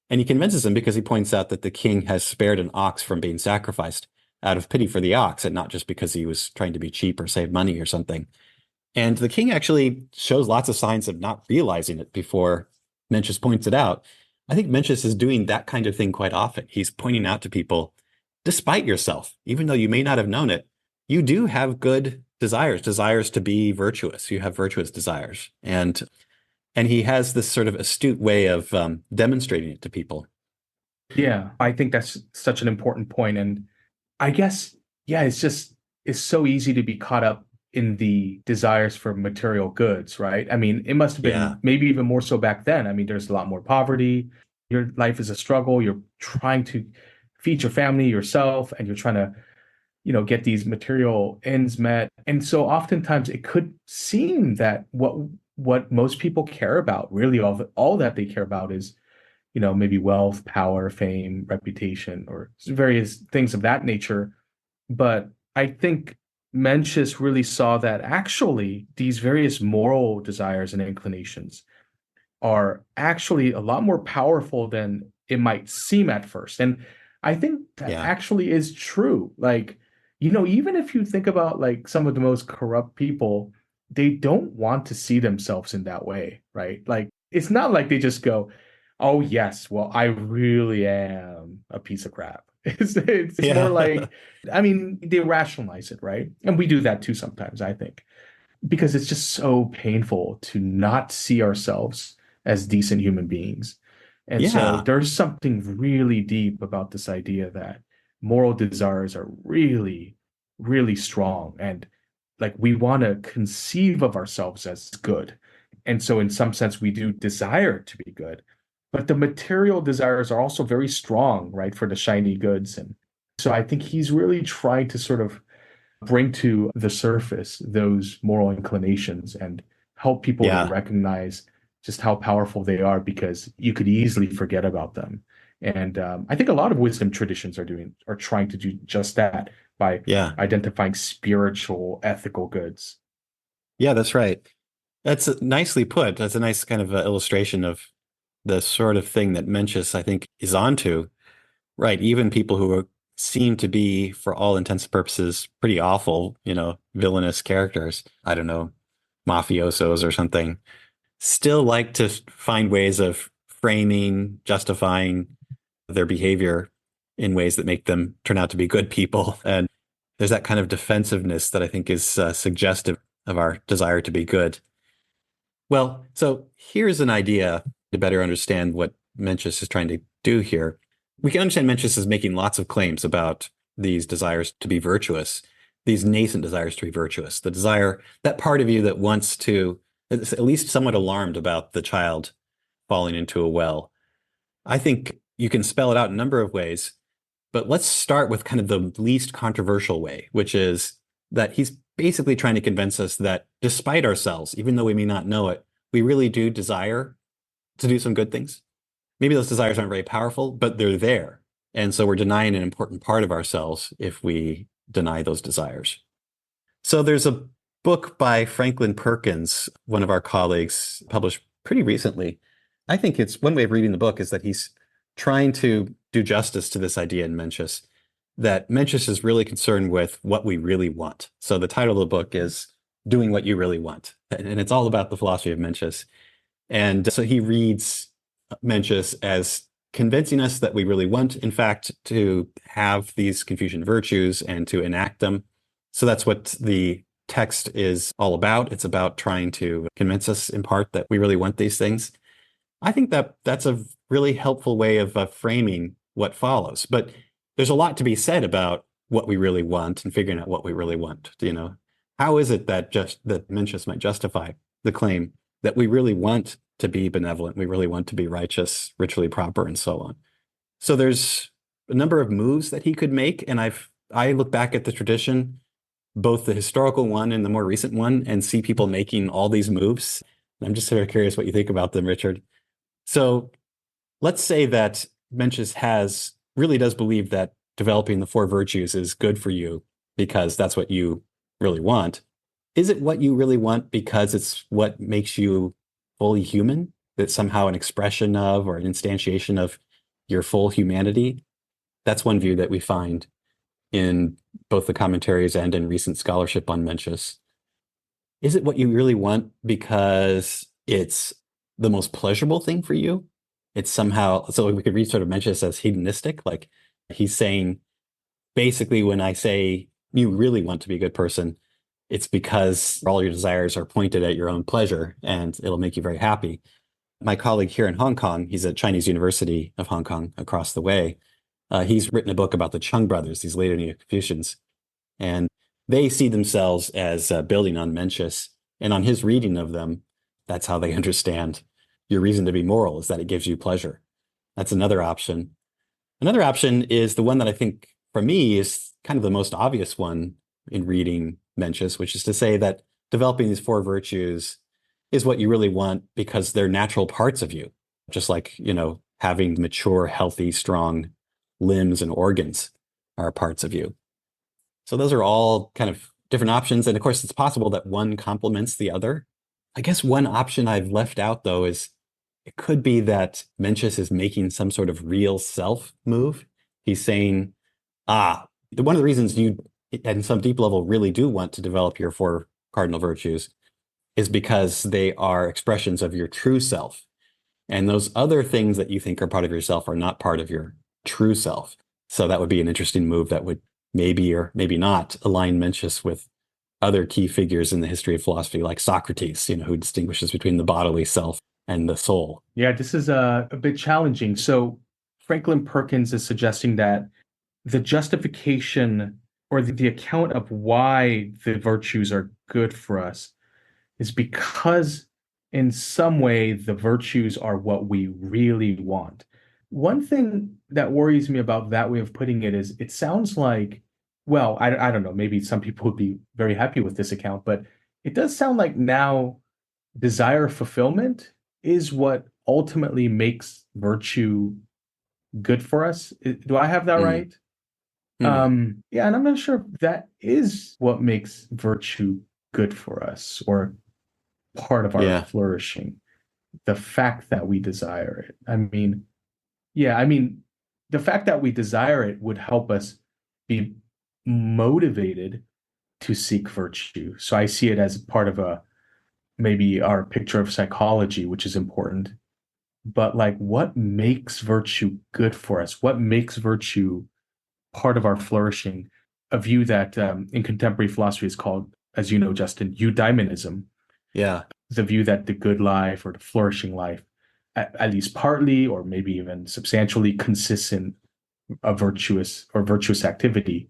And he convinces him because he points out that the king has spared an ox from being sacrificed out of pity for the ox, and not just because he was trying to be cheap or save money or something. And the king actually shows lots of signs of not realizing it before Mencius points it out. I think Mencius is doing that kind of thing quite often. He's pointing out to people, despite yourself, even though you may not have known it, you do have good desires to be virtuous. You have virtuous desires. And he has this sort of astute way of demonstrating it to people. Yeah, I think that's such an important point. And I guess, it's so easy to be caught up in the desires for material goods, right? I mean, it must have been maybe even more so back then. I mean, there's a lot more poverty. Your life is a struggle. You're trying to feed your family, yourself, and you're trying to get these material ends met. And so oftentimes it could seem that what most people care about, really all that they care about is, maybe wealth, power, fame, reputation, or various things of that nature. But I think Mencius really saw that actually these various moral desires and inclinations are actually a lot more powerful than it might seem at first. And I think that Yeah. actually is true. Like, even if you think about like some of the most corrupt people, they don't want to see themselves in that way, right? Like, it's not like they just go, oh, yes, well, I really am a piece of crap. It's more Yeah. like, I mean, they rationalize it, right? And we do that too sometimes, I think, because it's just so painful to not see ourselves as decent human beings. And so Yeah. there's something really deep about this idea that moral desires are really, really strong. And like we want to conceive of ourselves as good. And so, in some sense, we do desire to be good. But the material desires are also very strong, right, for the shiny goods. And so I think he's really trying to sort of bring to the surface those moral inclinations and help people to Yeah. recognize just how powerful they are because you could easily forget about them. And I think a lot of wisdom traditions are trying to do just that by Yeah. identifying spiritual, ethical goods. Yeah, that's right. That's nicely put. That's a nice kind of illustration of the sort of thing that Mencius, I think, is onto. Right. Even people who seem to be, for all intents and purposes, pretty awful, villainous characters, I don't know, mafiosos or something, still like to find ways of framing, justifying their behavior in ways that make them turn out to be good people. And there's that kind of defensiveness that I think is suggestive of our desire to be good. Well, so here's an idea to better understand what Mencius is trying to do here. We can understand Mencius is making lots of claims about these desires to be virtuous, these nascent desires to be virtuous, the desire, that part of you that wants to, is at least somewhat alarmed about the child falling into a well. I think you can spell it out in a number of ways, but let's start with kind of the least controversial way, which is that he's basically trying to convince us that despite ourselves, even though we may not know it, we really do desire to do some good things. Maybe those desires aren't very powerful, but they're there. And so we're denying an important part of ourselves if we deny those desires. So there's a book by Franklin Perkins, one of our colleagues, published pretty recently. I think it's one way of reading the book is that he's trying to do justice to this idea in Mencius, that Mencius is really concerned with what we really want. So the title of the book is Doing What You Really Want. And it's all about the philosophy of Mencius. And so he reads Mencius as convincing us that we really want, in fact, to have these Confucian virtues and to enact them. So that's what the text is all about. It's about trying to convince us in part that we really want these things. I think that that's a really helpful way of framing what follows. But there's a lot to be said about what we really want and figuring out what we really want. How is it that Mencius might justify the claim that we really want to be benevolent, we really want to be righteous, ritually proper, and so on? So there's a number of moves that he could make, and I look back at the tradition, both the historical one and the more recent one, and see people making all these moves. I'm just sort of curious what you think about them, Richard. So let's say that Mencius really does believe that developing the four virtues is good for you because that's what you really want. Is it what you really want because it's what makes you fully human? That's somehow an expression of or an instantiation of your full humanity? That's one view that we find in both the commentaries and in recent scholarship on Mencius. Is it what you really want because it's the most pleasurable thing for you? It's somehow, so we could read sort of Mencius as hedonistic, like he's saying, basically, when I say you really want to be a good person, it's because all your desires are pointed at your own pleasure and it'll make you very happy. My colleague here in Hong Kong, he's at Chinese University of Hong Kong across the way. He's written a book about the Chung brothers, these later Neo-Confucians, and they see themselves as building on Mencius. And on his reading of them, that's how they understand your reason to be moral is that it gives you pleasure. That's another option. Another option is the one that I think for me is kind of the most obvious one in reading Mencius, which is to say that developing these four virtues is what you really want because they're natural parts of you, just like, having mature, healthy, strong limbs and organs are parts of you. So those are all kind of different options. And of course, it's possible that one complements the other. I guess one option I've left out, though, is it could be that Mencius is making some sort of real self move. He's saying, one of the reasons you, at some deep level, really do want to develop your four cardinal virtues is because they are expressions of your true self. And those other things that you think are part of yourself are not part of your true self. So that would be an interesting move that would maybe or maybe not align Mencius with other key figures in the history of philosophy, like Socrates, who distinguishes between the bodily self and the soul. Yeah, this is a bit challenging. So Franklin Perkins is suggesting that the justification or the account of why the virtues are good for us is because in some way the virtues are what we really want. One thing that worries me about that way of putting it is it sounds like, well, I don't know, maybe some people would be very happy with this account, but it does sound like now desire fulfillment is what ultimately makes virtue good for us. Do I have that right? Yeah, and I'm not sure if that is what makes virtue good for us or part of our flourishing. The fact that we desire it. The fact that we desire it would help us be motivated to seek virtue. So I see it as part of maybe our picture of psychology, which is important. But like, what makes virtue good for us? What makes virtue part of our flourishing? A view that in contemporary philosophy is called, as you know, Justin, eudaimonism. Yeah. The view that the good life or the flourishing life, at least partly or maybe even substantially, consists in a virtuous activity.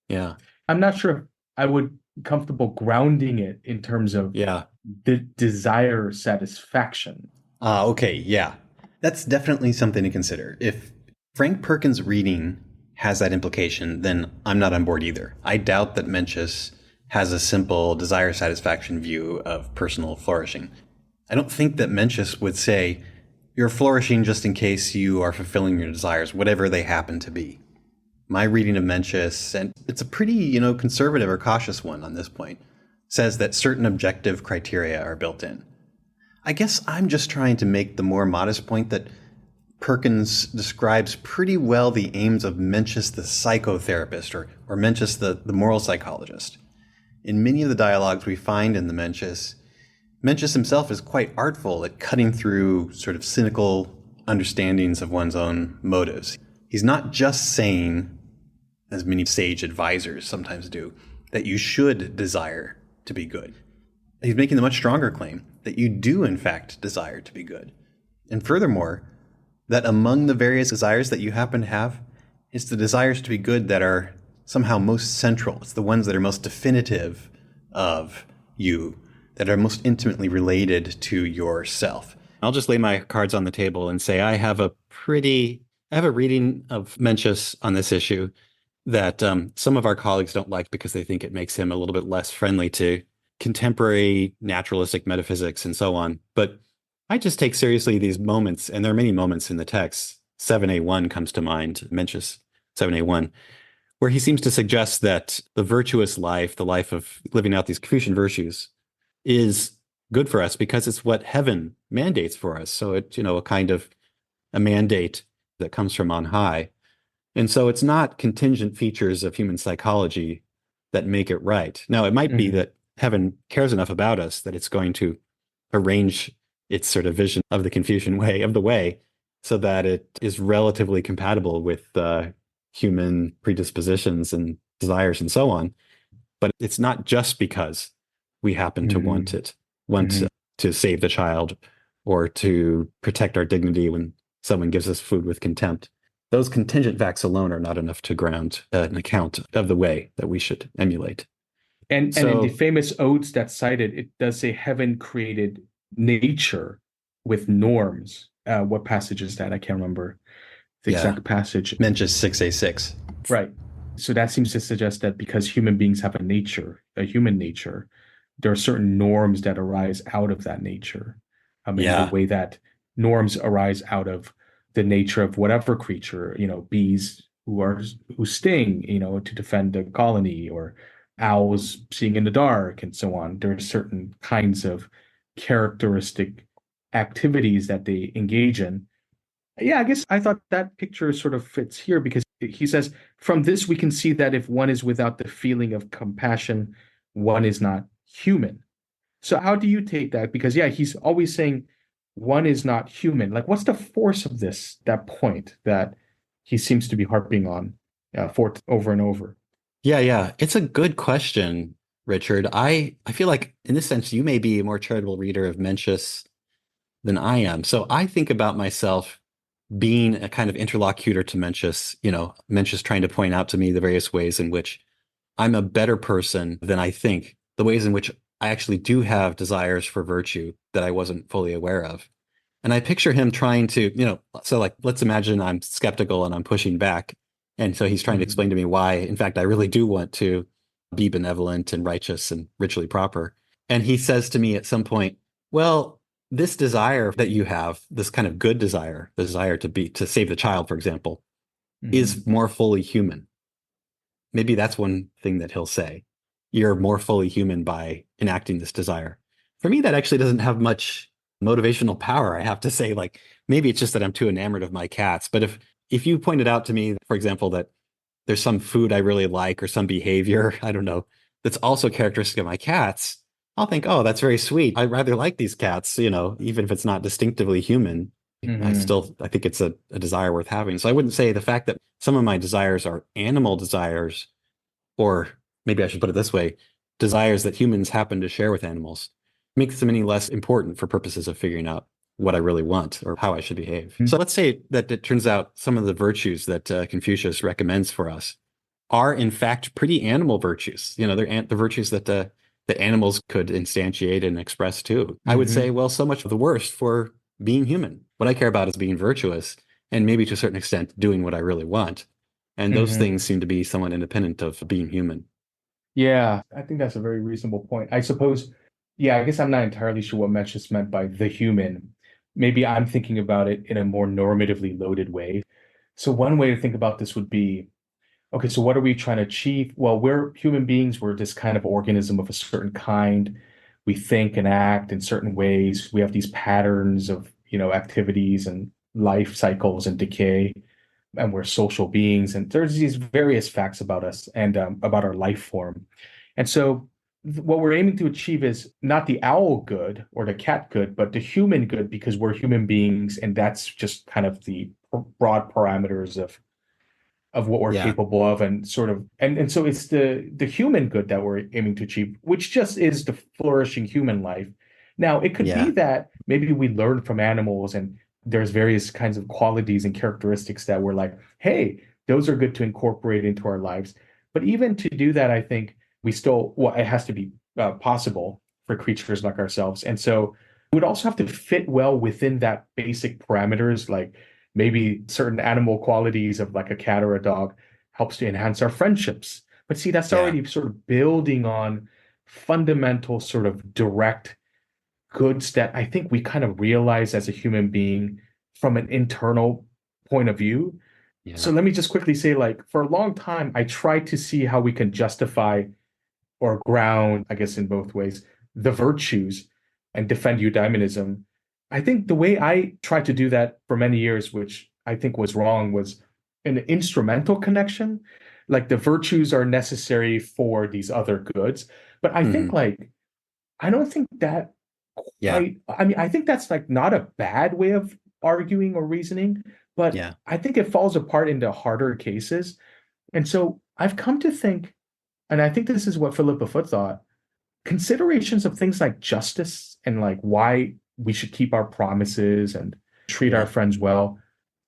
Yeah. I'm not sure if I would be comfortable grounding it in terms of the desire satisfaction. Okay, yeah. That's definitely something to consider. If Frank Perkins' reading has that implication, then I'm not on board either. I doubt that Mencius has a simple desire satisfaction view of personal flourishing. I don't think that Mencius would say, you're flourishing just in case you are fulfilling your desires, whatever they happen to be. My reading of Mencius, and it's a pretty, conservative or cautious one on this point, says that certain objective criteria are built in. I guess I'm just trying to make the more modest point that Perkins describes pretty well the aims of Mencius the psychotherapist or Mencius the moral psychologist. In many of the dialogues we find in the Mencius himself is quite artful at cutting through sort of cynical understandings of one's own motives. He's not just saying, as many sage advisors sometimes do, that you should desire to be good. He's making the much stronger claim that you do, in fact, desire to be good. And furthermore, that among the various desires that you happen to have, it's the desires to be good that are somehow most central. It's the ones that are most definitive of you, that are most intimately related to yourself. I'll just lay my cards on the table and say I have a reading of Mencius on this issue that some of our colleagues don't like because they think it makes him a little bit less friendly to contemporary naturalistic metaphysics and so on. But I just take seriously these moments, and there are many moments in the text. 7a1 comes to mind, Mencius 7a1, where he seems to suggest that the virtuous life, the life of living out these Confucian virtues, is good for us because it's what heaven mandates for us. So it's, a kind of a mandate that comes from on high. And so it's not contingent features of human psychology that make it right. Now, it might be that heaven cares enough about us that it's going to arrange its sort of vision of the Confucian way, of the way, so that it is relatively compatible with human predispositions and desires and so on. But it's not just because we happen to want to save the child or to protect our dignity when someone gives us food with contempt. Those contingent facts alone are not enough to ground an account of the way that we should emulate. And in the famous odes that's cited, it does say heaven created nature with norms. What passage is that? I can't remember the exact passage. Mencius 6a6. Right. So that seems to suggest that because human beings have a nature, a human nature, there are certain norms that arise out of that nature. In the Yeah. way that norms arise out of the nature of whatever creature, bees who sting, to defend a colony, or owls seeing in the dark, and so on. There are certain kinds of characteristic activities that they engage in. Yeah, I guess I thought that picture sort of fits here because he says, from this, we can see that if one is without the feeling of compassion, one is not human. So, how do you take that? Because, yeah, he's always saying one is not human. Like, what's the force of that point that he seems to be harping on for over and over? Yeah, yeah. It's a good question, Richard. I feel like in this sense, you may be a more charitable reader of Mencius than I am. So I think about myself being a kind of interlocutor to Mencius, Mencius trying to point out to me the various ways in which I'm a better person than I think, the ways in which I actually do have desires for virtue that I wasn't fully aware of. And I picture him trying to, so like, let's imagine I'm skeptical and I'm pushing back. And so he's trying to Mhm. explain to me why, in fact, I really do want to be benevolent and righteous and ritually proper. And he says to me at some point, well, this desire that you have, this kind of good desire, the desire to save the child, for example, is Mhm. more fully human. Maybe that's one thing that he'll say. You're more fully human by enacting this desire. For me, that actually doesn't have much motivational power, I have to say. Like maybe it's just that I'm too enamored of my cats. But if you pointed out to me, for example, that there's some food I really like or some behavior, I don't know, that's also characteristic of my cats, I'll think, oh, that's very sweet. I rather like these cats, even if it's not distinctively human. Mhm. I think it's a desire worth having. So I wouldn't say the fact that some of my desires are animal desires, or maybe I should put it this way, desires that humans happen to share with animals, makes them any less important for purposes of figuring out what I really want or how I should behave. So let's say that it turns out some of the virtues that Confucius recommends for us are in fact pretty animal virtues. They're the virtues that animals could instantiate and express too. I would say, Mhm. well, so much the worse for being human. What I care about is being virtuous and maybe to a certain extent doing what I really want. And those Mhm. things seem to be somewhat independent of being human. Yeah, I think that's a very reasonable point. I suppose, yeah, I guess I'm not entirely sure what Mencius meant by the human. Maybe I'm thinking about it in a more normatively loaded way. So one way to think about this would be, okay, so what are we trying to achieve? Well, we're human beings, we're this kind of organism of a certain kind. We think and act in certain ways. We have these patterns of, activities and life cycles and decay, and we're social beings. And there's these various facts about us and about our life form. And so what we're aiming to achieve is not the owl good or the cat good, but the human good because we're human beings, and that's just kind of the broad parameters of what we're Yeah. capable of, and sort of and so it's the human good that we're aiming to achieve, which just is the flourishing human life. Now it could be Yeah. that maybe we learn from animals, and there's various kinds of qualities and characteristics that we're like, hey, those are good to incorporate into our lives. But even to do that, I think we still, well, it has to be possible for creatures like ourselves. And so it would also have to fit well within that basic parameters, like maybe certain animal qualities of like a cat or a dog helps to enhance our friendships. But see, that's Yeah. already sort of building on fundamental sort of direct goods that I think we kind of realize as a human being from an internal point of view. So Yeah. let me just quickly say, like, for a long time, I tried to see how we can justify or ground, I guess, in both ways, the virtues and defend eudaimonism. I think the way I tried to do that for many years, which I think was wrong, was an instrumental connection. Like the virtues are necessary for these other goods. But I think Hmm. like I don't think that Yeah. quite, I mean, I think that's like not a bad way of arguing or reasoning, but Yeah. I think it falls apart into harder cases. And so I've come to think, and I think this is what Philippa Foot thought, considerations of things like justice and like why we should keep our promises and treat our Yeah. friends well,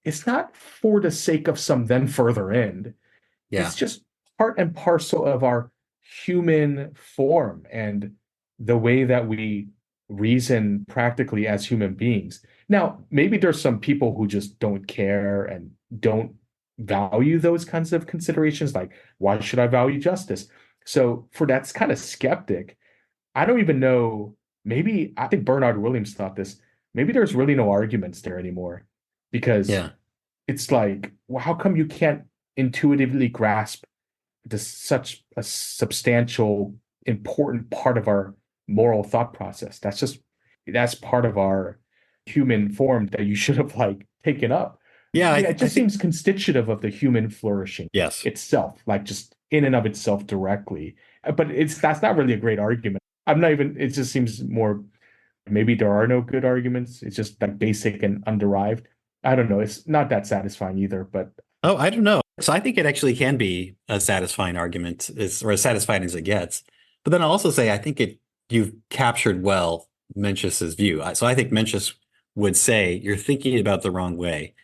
it's not for the sake of some then further end. Yeah. It's just part and parcel of our human form and the way that we reason practically as human beings. Now, maybe there's some people who just don't care and don't value those kinds of considerations. Like, why should I value justice? So for that kind of skeptic, I don't even know. Maybe I think Bernard Williams thought this. Maybe there's really no arguments there anymore because Yeah. it's like, well, how come you can't intuitively grasp this such a substantial, important part of our moral thought process? That's part of our human form that you should have like taken up. Yeah, Yeah, it I just think seems constitutive of the human flourishing yes. itself, like just in and of itself directly. But that's not really a great argument. I'm not even, it just seems more, maybe there are no good arguments. It's just like basic and underived. I don't know. It's not that satisfying either, but Oh, I don't know. So I think it actually can be a satisfying argument, or as satisfying as it gets. But then I'll also say I think you've captured well Mencius's view. So I think Mencius would say you're thinking about the wrong way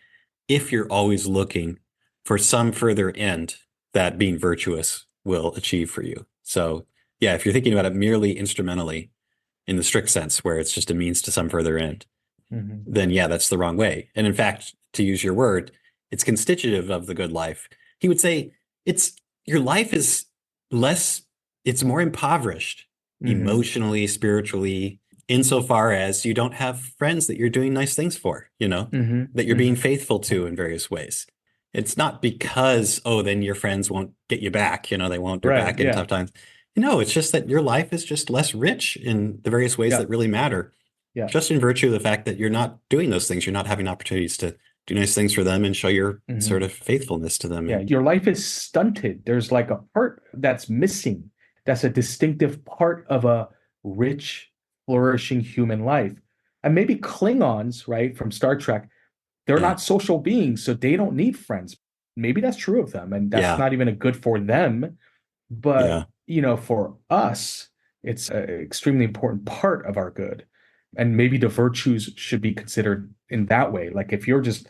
if you're always looking for some further end that being virtuous will achieve for you. So yeah, if you're thinking about it merely instrumentally in the strict sense, where it's just a means to some further end, then yeah, that's the wrong way. And in fact, to use your word, it's constitutive of the good life. He would say it's your life is less, it's more impoverished emotionally, spiritually, insofar as you don't have friends that you're doing nice things for, that you're being faithful to in various ways. It's not because, oh, then your friends won't get you back, they won't be right, back in yeah, tough times. No, it's just that your life is just less rich in the various ways yeah, that really matter. yeah. Just in virtue of the fact that you're not doing those things, you're not having opportunities to do nice things for them and show your sort of faithfulness to them. Yeah, your life is stunted. There's like a part that's missing. That's a distinctive part of a rich, flourishing human life. And maybe Klingons, right, from Star Trek, they're Yeah. not social beings, so they don't need friends. Maybe that's true of them, and that's Yeah. not even a good for them. But, Yeah. for us, it's an extremely important part of our good. And maybe the virtues should be considered in that way. Like if you're just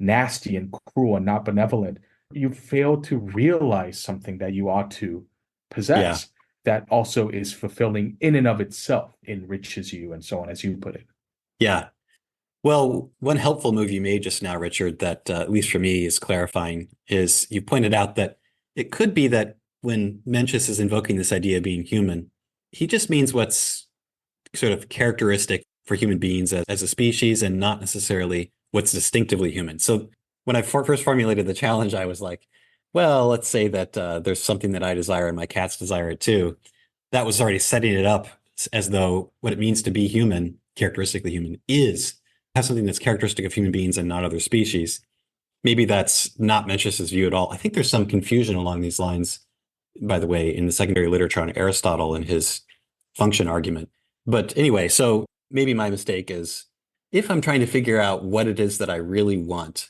nasty and cruel and not benevolent, you fail to realize something that you ought to Yeah. possess that also is fulfilling in and of itself, enriches you, and so on, as you put it. Yeah. Well, one helpful move you made just now, Richard, that at least for me is clarifying, is you pointed out that it could be that when Mencius is invoking this idea of being human, he just means what's sort of characteristic for human beings as a species and not necessarily what's distinctively human. So when I first formulated the challenge, I was like, well, let's say that there's something that I desire and my cats desire it too. That was already setting it up as though what it means to be human, characteristically human, is have something that's characteristic of human beings and not other species. Maybe that's not Mencius's view at all. I think there's some confusion along these lines, by the way, in the secondary literature on Aristotle and his function argument. But anyway, so maybe my mistake is if I'm trying to figure out what it is that I really want,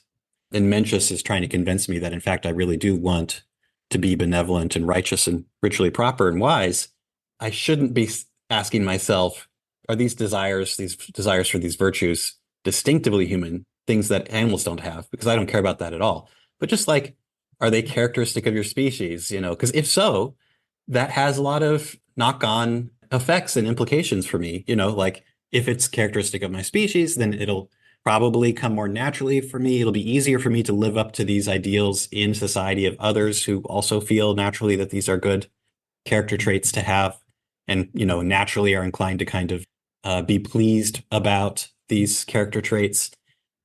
and Mencius is trying to convince me that in fact I really do want to be benevolent and righteous and ritually proper and wise, I shouldn't be asking myself, are these desires for these virtues distinctively human, things that animals don't have? Because I don't care about that at all. But just like, are they characteristic of your species? Because if so, that has a lot of knock-on effects and implications for me. Like if it's characteristic of my species, then it'll probably come more naturally for me. It'll be easier for me to live up to these ideals in society of others who also feel naturally that these are good character traits to have and, naturally are inclined to kind of be pleased about these character traits.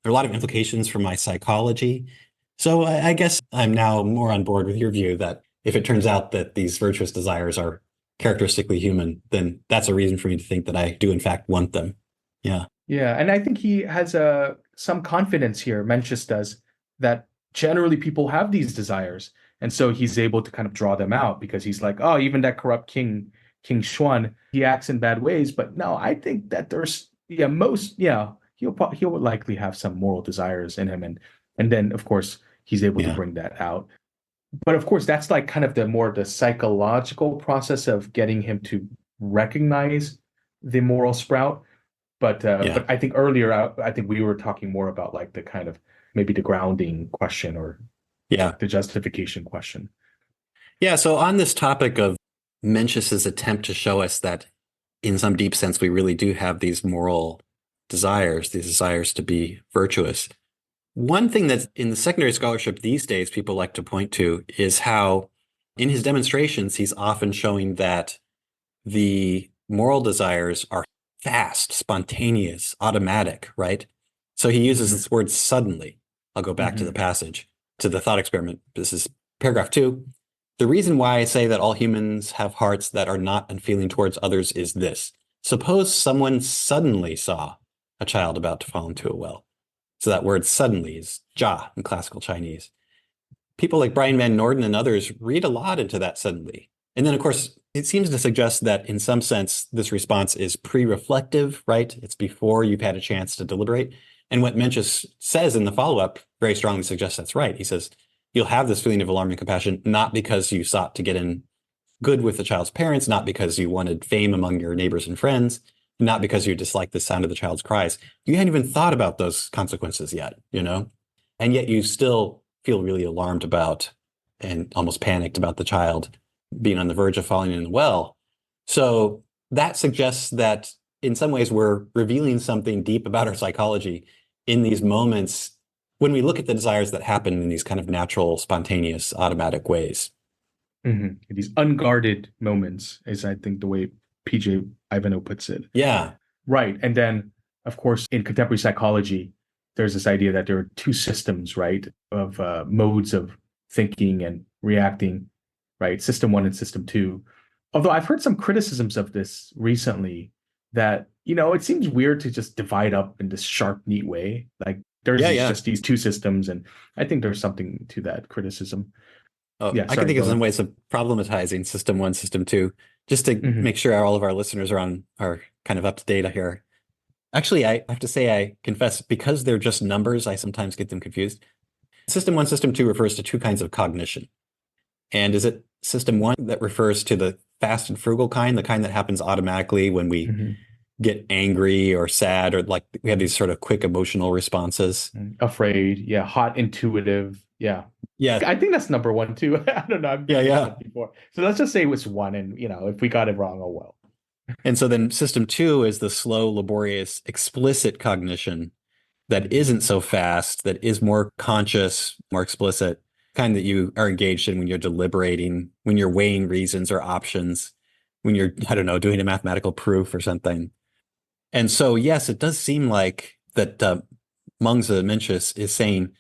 There are a lot of implications for my psychology. So I guess I'm now more on board with your view that if it turns out that these virtuous desires are characteristically human, then that's a reason for me to think that I do in fact want them. Yeah. Yeah, and I think he has some confidence here, Mencius does, that generally people have these desires. And so he's able to kind of draw them out because he's like, oh, even that corrupt King Xuan, he acts in bad ways. But no, I think that there's, he'll likely have some moral desires in him. And then, of course, he's able to bring that out. But of course, that's like kind of the psychological process of getting him to recognize the moral sprout. But I think earlier, I think we were talking more about like the kind of maybe the grounding question or the justification question. Yeah. So on this topic of Mencius's attempt to show us that in some deep sense, we really do have these moral desires, these desires to be virtuous. One thing that's in the secondary scholarship these days people like to point to is how in his demonstrations, he's often showing that the moral desires are fast, spontaneous, automatic, right? So he uses Mhm. this word suddenly. I'll go back to the Mhm. passage, to the thought experiment. This is paragraph 2. The reason why I say that all humans have hearts that are not unfeeling towards others is this. Suppose someone suddenly saw a child about to fall into a well. So that word suddenly is ja in classical Chinese. People like Brian Van Norden and others read a lot into that suddenly. And then, of course, it seems to suggest that in some sense, this response is pre-reflective, right? It's before you've had a chance to deliberate. And what Mencius says in the follow-up very strongly suggests that's right. He says, you'll have this feeling of alarming compassion, not because you sought to get in good with the child's parents, not because you wanted fame among your neighbors and friends, not because you disliked the sound of the child's cries. You hadn't even thought about those consequences yet, you know? And yet you still feel really alarmed about and almost panicked about the child being on the verge of falling in the well. So that suggests that in some ways we're revealing something deep about our psychology in these moments when we look at the desires that happen in these kind of natural, spontaneous, automatic ways. Mhm. These unguarded moments is, I think, the way PJ Ivanhoe puts it. Yeah. Right. And then, of course, in contemporary psychology, there's this idea that there are two systems, right, of modes of thinking and reacting, right? System one and system two. Although I've heard some criticisms of this recently that, it seems weird to just divide up in this sharp, neat way. Like there's Yeah, these, yeah. just these two systems. And I think there's something to that criticism. Oh, Yeah, I can sorry, think of go some ahead. ways of problematizing system one, system two, just to Hmm. make sure all of our listeners are kind of up to date here. Actually, I have to say, I confess, because they're just numbers, I sometimes get them confused. System one, system two refers to two kinds of cognition. And is it system one that refers to the fast and frugal kind, the kind that happens automatically when we Hmm. get angry or sad, or like we have these sort of quick emotional responses? Afraid, yeah, hot, intuitive, yeah. Yeah, I think that's number one too. I don't know. I've yeah, mixed yeah. up before. So let's just say it was one, and if we got it wrong, oh well. And so then system two is the slow, laborious, explicit cognition that Mhm. isn't so fast, that is more conscious, more explicit, kind that you are engaged in when you're deliberating, when you're weighing reasons or options, when you're, I don't know, doing a mathematical proof or something. And so, yes, it does seem like that Mengzi Mencius is saying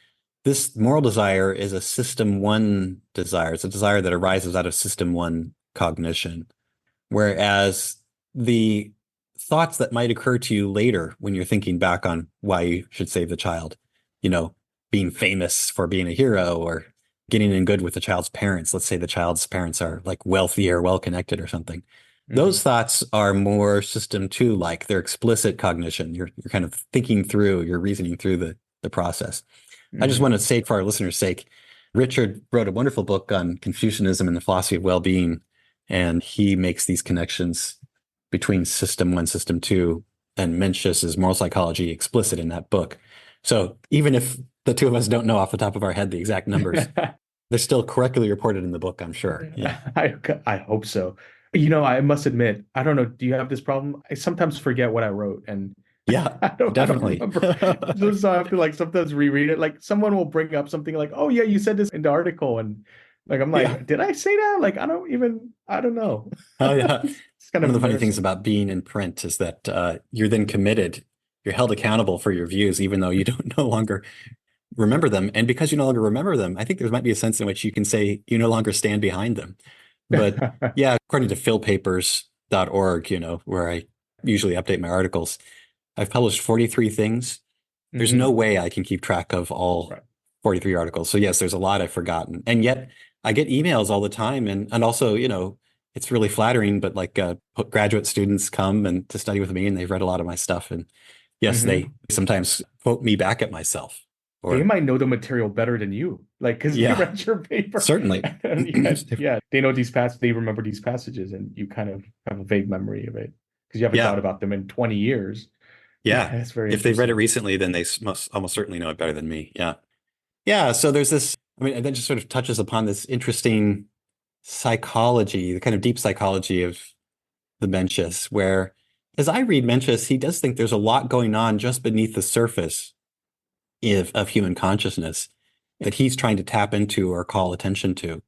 this moral desire is a system one desire. It's a desire that arises out of system one cognition. Whereas the thoughts that might occur to you later when you're thinking back on why you should save the child, you know, being famous for being a hero or getting in good with the child's parents. Let's say the child's parents are like wealthy or well connected or something. Those Mhm. thoughts are more system two, like they're explicit cognition. You're kind of thinking through, you're reasoning through the process. I just Mhm. want to say for our listeners' sake, Richard wrote a wonderful book on Confucianism and the philosophy of well-being, and he makes these connections between system one, system two, and Mencius's moral psychology explicit in that book. So even if the two of us don't know off the top of our head the exact numbers, they're still correctly reported in the book, I'm sure. Yeah. I hope so. I must admit, I don't know. Do you have this problem? I sometimes forget what I wrote, and Yeah, I don't definitely. remember. So I have to like sometimes reread it. Like someone will bring up something like, "Oh yeah, you said this in the article," and like I'm Yeah. like, "Did I say that?" Like I don't know. Oh, yeah. It's kind One of of the funny things embarrassing. about being in print is that you're then committed, you're held accountable for your views, even though you don't no longer remember them. And because you no longer remember them, I think there might be a sense in which you can say you no longer stand behind them. But yeah, according to philpapers.org, where I usually update my articles, I've published 43 things. There's no Hmm. way I can keep track of all Right. 43 articles. So yes, there's a lot I've forgotten. And yet I get emails all the time. And also, it's really flattering, but like graduate students come and to study with me and they've read a lot of my stuff. And yes, they Hmm. sometimes quote me back at myself They or might know the material better than you, like because they yeah, read your paper. certainly. And yeah, they know these they remember these passages, and you kind of have a vague memory of it because you haven't thought Yeah. about them in 20 years. Yeah, Yeah. that's very If they've read it interesting. recently, then they must almost certainly know it better than me. Yeah. Yeah. So there's this, I mean, and that just sort of touches upon this interesting psychology, the kind of deep psychology of the Mencius, where as I read Mencius, he does think there's a lot going on just beneath the surface of human consciousness that he's trying to tap into or call attention to.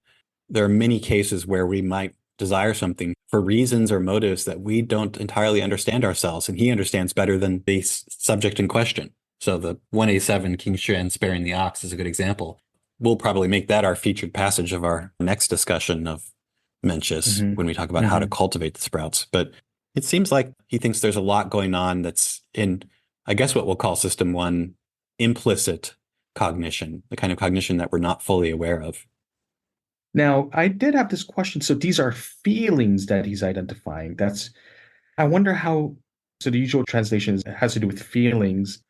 There are many cases where we might desire something for reasons or motives that we don't entirely understand ourselves, and he understands better than the subject in question. So the 187 King Xuan sparing the ox is a good example. We'll probably make that our featured passage of our next discussion of Mencius when we talk about how to cultivate the sprouts. But it seems like he thinks there's a lot going on that's in, I guess, what we'll call system one, implicit cognition, the kind of cognition that we're not fully aware of. Now, I did have this question. So these are feelings that he's identifying. I wonder how, so the usual translation has to do with feelings.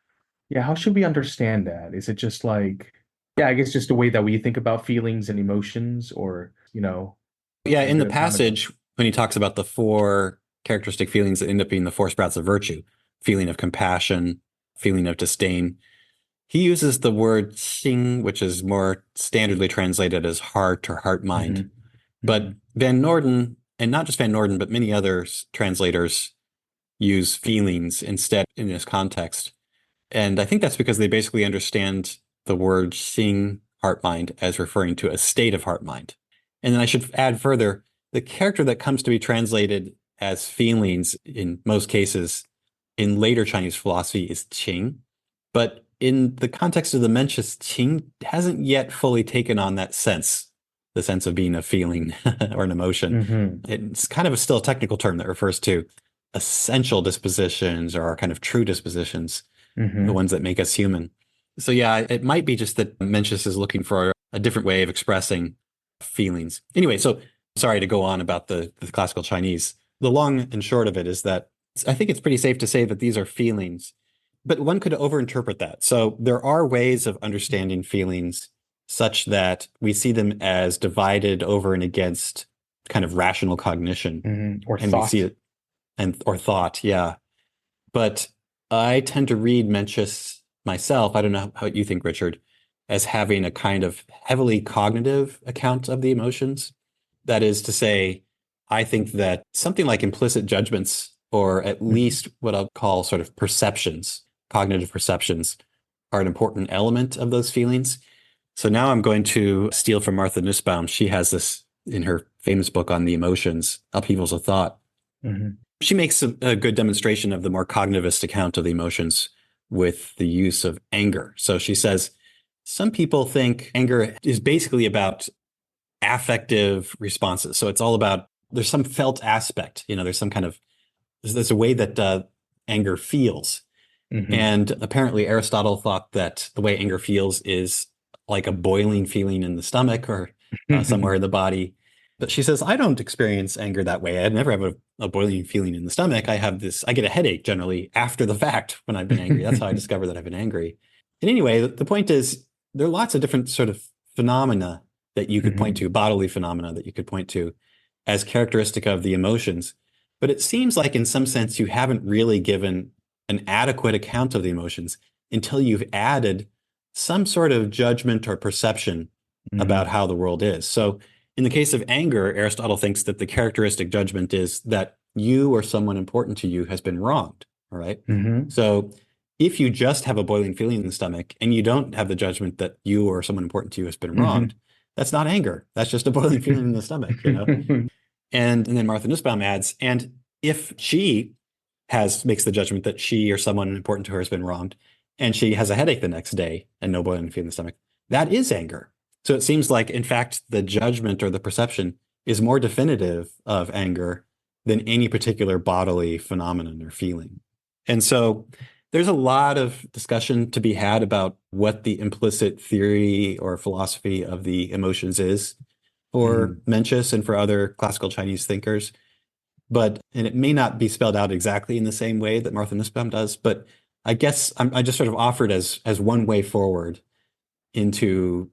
Yeah, how should we understand that? Is it just like, yeah, I guess just the way that we think about feelings and emotions, or, Yeah, in the passage, when he talks about the four characteristic feelings that end up being the four sprouts of virtue, feeling of compassion, feeling of disdain, he uses the word xing, which is more standardly translated as heart or heart mind. But Van Norden, and not just Van Norden, but many other translators use feelings instead in this context. And I think that's because they basically understand the word xing, heart mind, as referring to a state of heart mind. And then I should add further, the character that comes to be translated as feelings in most cases in later Chinese philosophy is qing. But in the context of the Mencius, qing hasn't yet fully taken on that sense, the sense of being a feeling or an emotion. It's kind of still a technical term that refers to essential dispositions or our kind of true dispositions, the ones that make us human. So yeah, it might be just that Mencius is looking for a different way of expressing feelings. Anyway, so sorry to go on about the classical Chinese. The long and short of it is that I think it's pretty safe to say that these are feelings, but one could overinterpret that. So there are ways of understanding feelings such that we see them as divided over and against kind of rational cognition. Or and thought. We see it, or thought, yeah. But I tend to read Mencius myself, I don't know how you think, Richard, as having a kind of heavily cognitive account of the emotions. That is to say, I think that something like implicit judgments, or at least what I'll call sort of perceptions, cognitive perceptions, are an important element of those feelings. So now I'm going to steal from Martha Nussbaum. She has this in her famous book on the emotions, Upheavals of Thought. She makes a good demonstration of the more cognitivist account of the emotions with the use of anger. So she says, some people think anger is basically about affective responses. So it's all about, there's some felt aspect, there's some kind of, there's a way that anger feels. And apparently Aristotle thought that the way anger feels is like a boiling feeling in the stomach or somewhere in the body. But she says, I don't experience anger that way. I never have a boiling feeling in the stomach. I get a headache generally after the fact when I've been angry. That's how I discover that I've been angry. And anyway, the point is, there are lots of different sort of phenomena that you could point to, bodily phenomena that you could point to as characteristic of the emotions. But it seems like in some sense, you haven't really given an adequate account of the emotions until you've added some sort of judgment or perception about how the world is. So in the case of anger, Aristotle thinks that the characteristic judgment is that you or someone important to you has been wronged. All right. So if you just have a boiling feeling in the stomach and you don't have the judgment that you or someone important to you has been wronged, that's not anger. That's just a boiling feeling in the stomach, And then Martha Nussbaum adds, and if she makes the judgment that she or someone important to her has been wronged, and she has a headache the next day and no boiling feeling in the stomach, that is anger. So it seems like, in fact, the judgment or the perception is more definitive of anger than any particular bodily phenomenon or feeling. And so there's a lot of discussion to be had about what the implicit theory or philosophy of the emotions is for Mencius and for other classical Chinese thinkers. And it may not be spelled out exactly in the same way that Martha Nussbaum does, but I guess I just sort of offered as one way forward into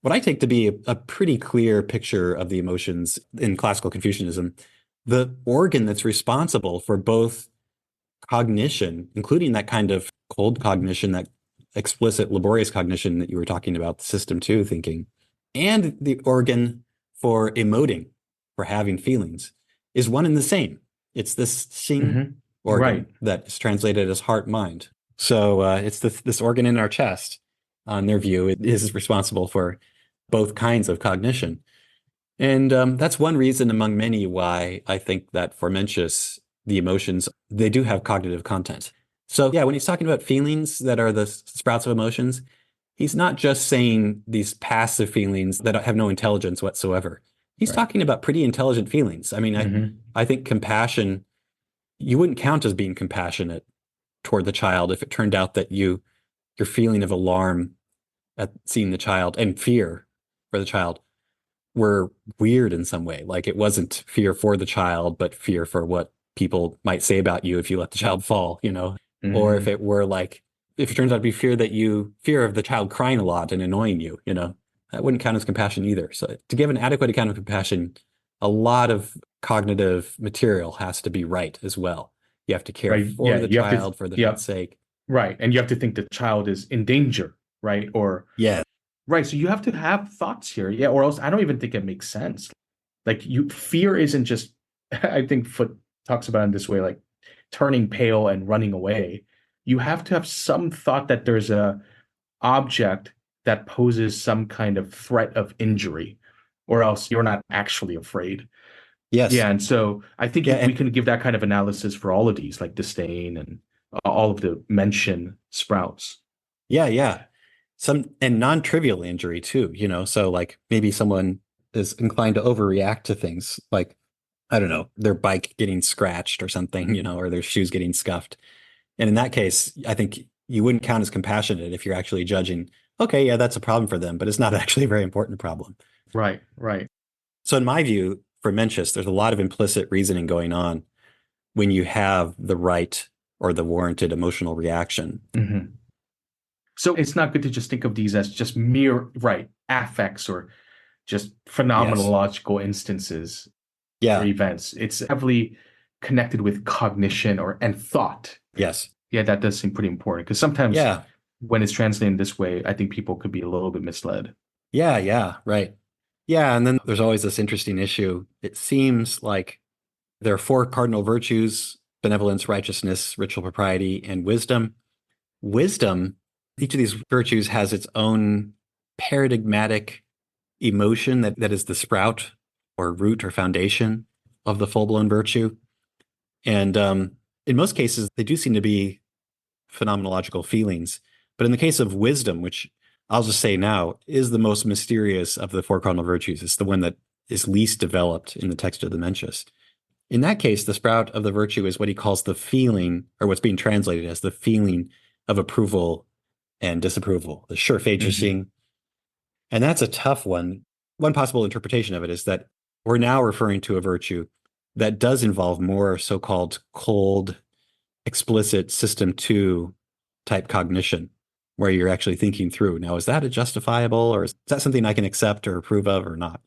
what I take to be a pretty clear picture of the emotions in classical Confucianism, the organ that's responsible for both cognition, including that kind of cold cognition, that explicit laborious cognition that you were talking about, the system two thinking, and the organ for emoting, for having feelings, is one and the same. It's this organ that is translated as heart mind. So it's this organ in our chest. on their view, it is responsible for both kinds of cognition. And that's one reason among many why I think that for Mencius, the emotions, they do have cognitive content. So yeah, when he's talking about feelings that are the sprouts of emotions, he's not just saying these passive feelings that have no intelligence whatsoever. He's talking about pretty intelligent feelings. I mean, I think compassion, you wouldn't count as being compassionate toward the child if it turned out that your feeling of alarm at seeing the child and fear for the child were weird in some way. Like it wasn't fear for the child, but fear for what people might say about you if you let the child fall, or if it were like, if it turns out to be fear of the child crying a lot and annoying you, that wouldn't count as compassion either. So to give an adequate account of compassion, a lot of cognitive material has to be right as well. You have to care for the child for the child's sake. Right. And you have to think the child is in danger, right? Or yeah. Right. So you have to have thoughts here. Yeah. Or else I don't even think it makes sense. Like fear isn't just, I think Foot talks about it in this way, like turning pale and running away. You have to have some thought that there's a object that poses some kind of threat of injury, or else you're not actually afraid. Yes. Yeah. And so I think we can give that kind of analysis for all of these, like disdain and all of the mention sprouts. Yeah. Yeah. And non-trivial injury too, so like maybe someone is inclined to overreact to things like, I don't know, their bike getting scratched or something, or their shoes getting scuffed. And in that case, I think you wouldn't count as compassionate if you're actually judging, okay, yeah, that's a problem for them, but it's not actually a very important problem. Right, right. So in my view, for Mencius, there's a lot of implicit reasoning going on when you have the right or the warranted emotional reaction. Mm-hmm. So it's not good to just think of these as just mere, affects or just phenomenological instances or events. It's heavily connected with cognition and thought. Yes. Yeah, that does seem pretty important because sometimes when it's translated this way, I think people could be a little bit misled. Yeah, right. Yeah, and then there's always this interesting issue. It seems like there are 4 cardinal virtues: benevolence, righteousness, ritual propriety, and wisdom. Wisdom, each of these virtues has its own paradigmatic emotion that is the sprout or root or foundation of the full-blown virtue. And in most cases, they do seem to be phenomenological feelings. But in the case of wisdom, which I'll just say now is the most mysterious of the 4 cardinal virtues, it's the one that is least developed in the text of the Mencius. In that case, the sprout of the virtue is what he calls the feeling, or what's being translated as the feeling of approval and disapproval, the 是非之心. And that's a tough one. One possible interpretation of it is that we're now referring to a virtue that does involve more so-called cold, explicit system 2 type cognition, where you're actually thinking through. Now, is that a justifiable, or is that something I can accept or approve of or not?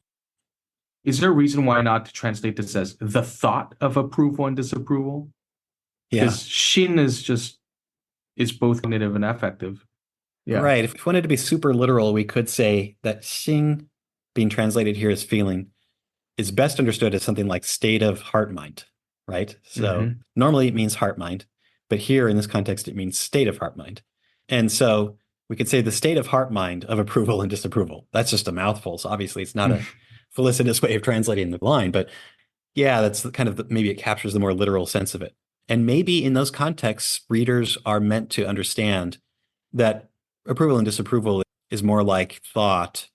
Is there a reason why not to translate this as the thought of approval and disapproval? Because Shin is both cognitive and affective. Yeah. Right. If we wanted to be super literal, we could say that Xing, being translated here as feeling, is best understood as something like state of heart-mind, right? So normally it means heart-mind, but here in this context, it means state of heart-mind. And so we could say the state of heart-mind of approval and disapproval. That's just a mouthful. So obviously it's not a felicitous way of translating the line, but yeah, that's kind of maybe it captures the more literal sense of it. And maybe in those contexts, readers are meant to understand that approval and disapproval is more like thought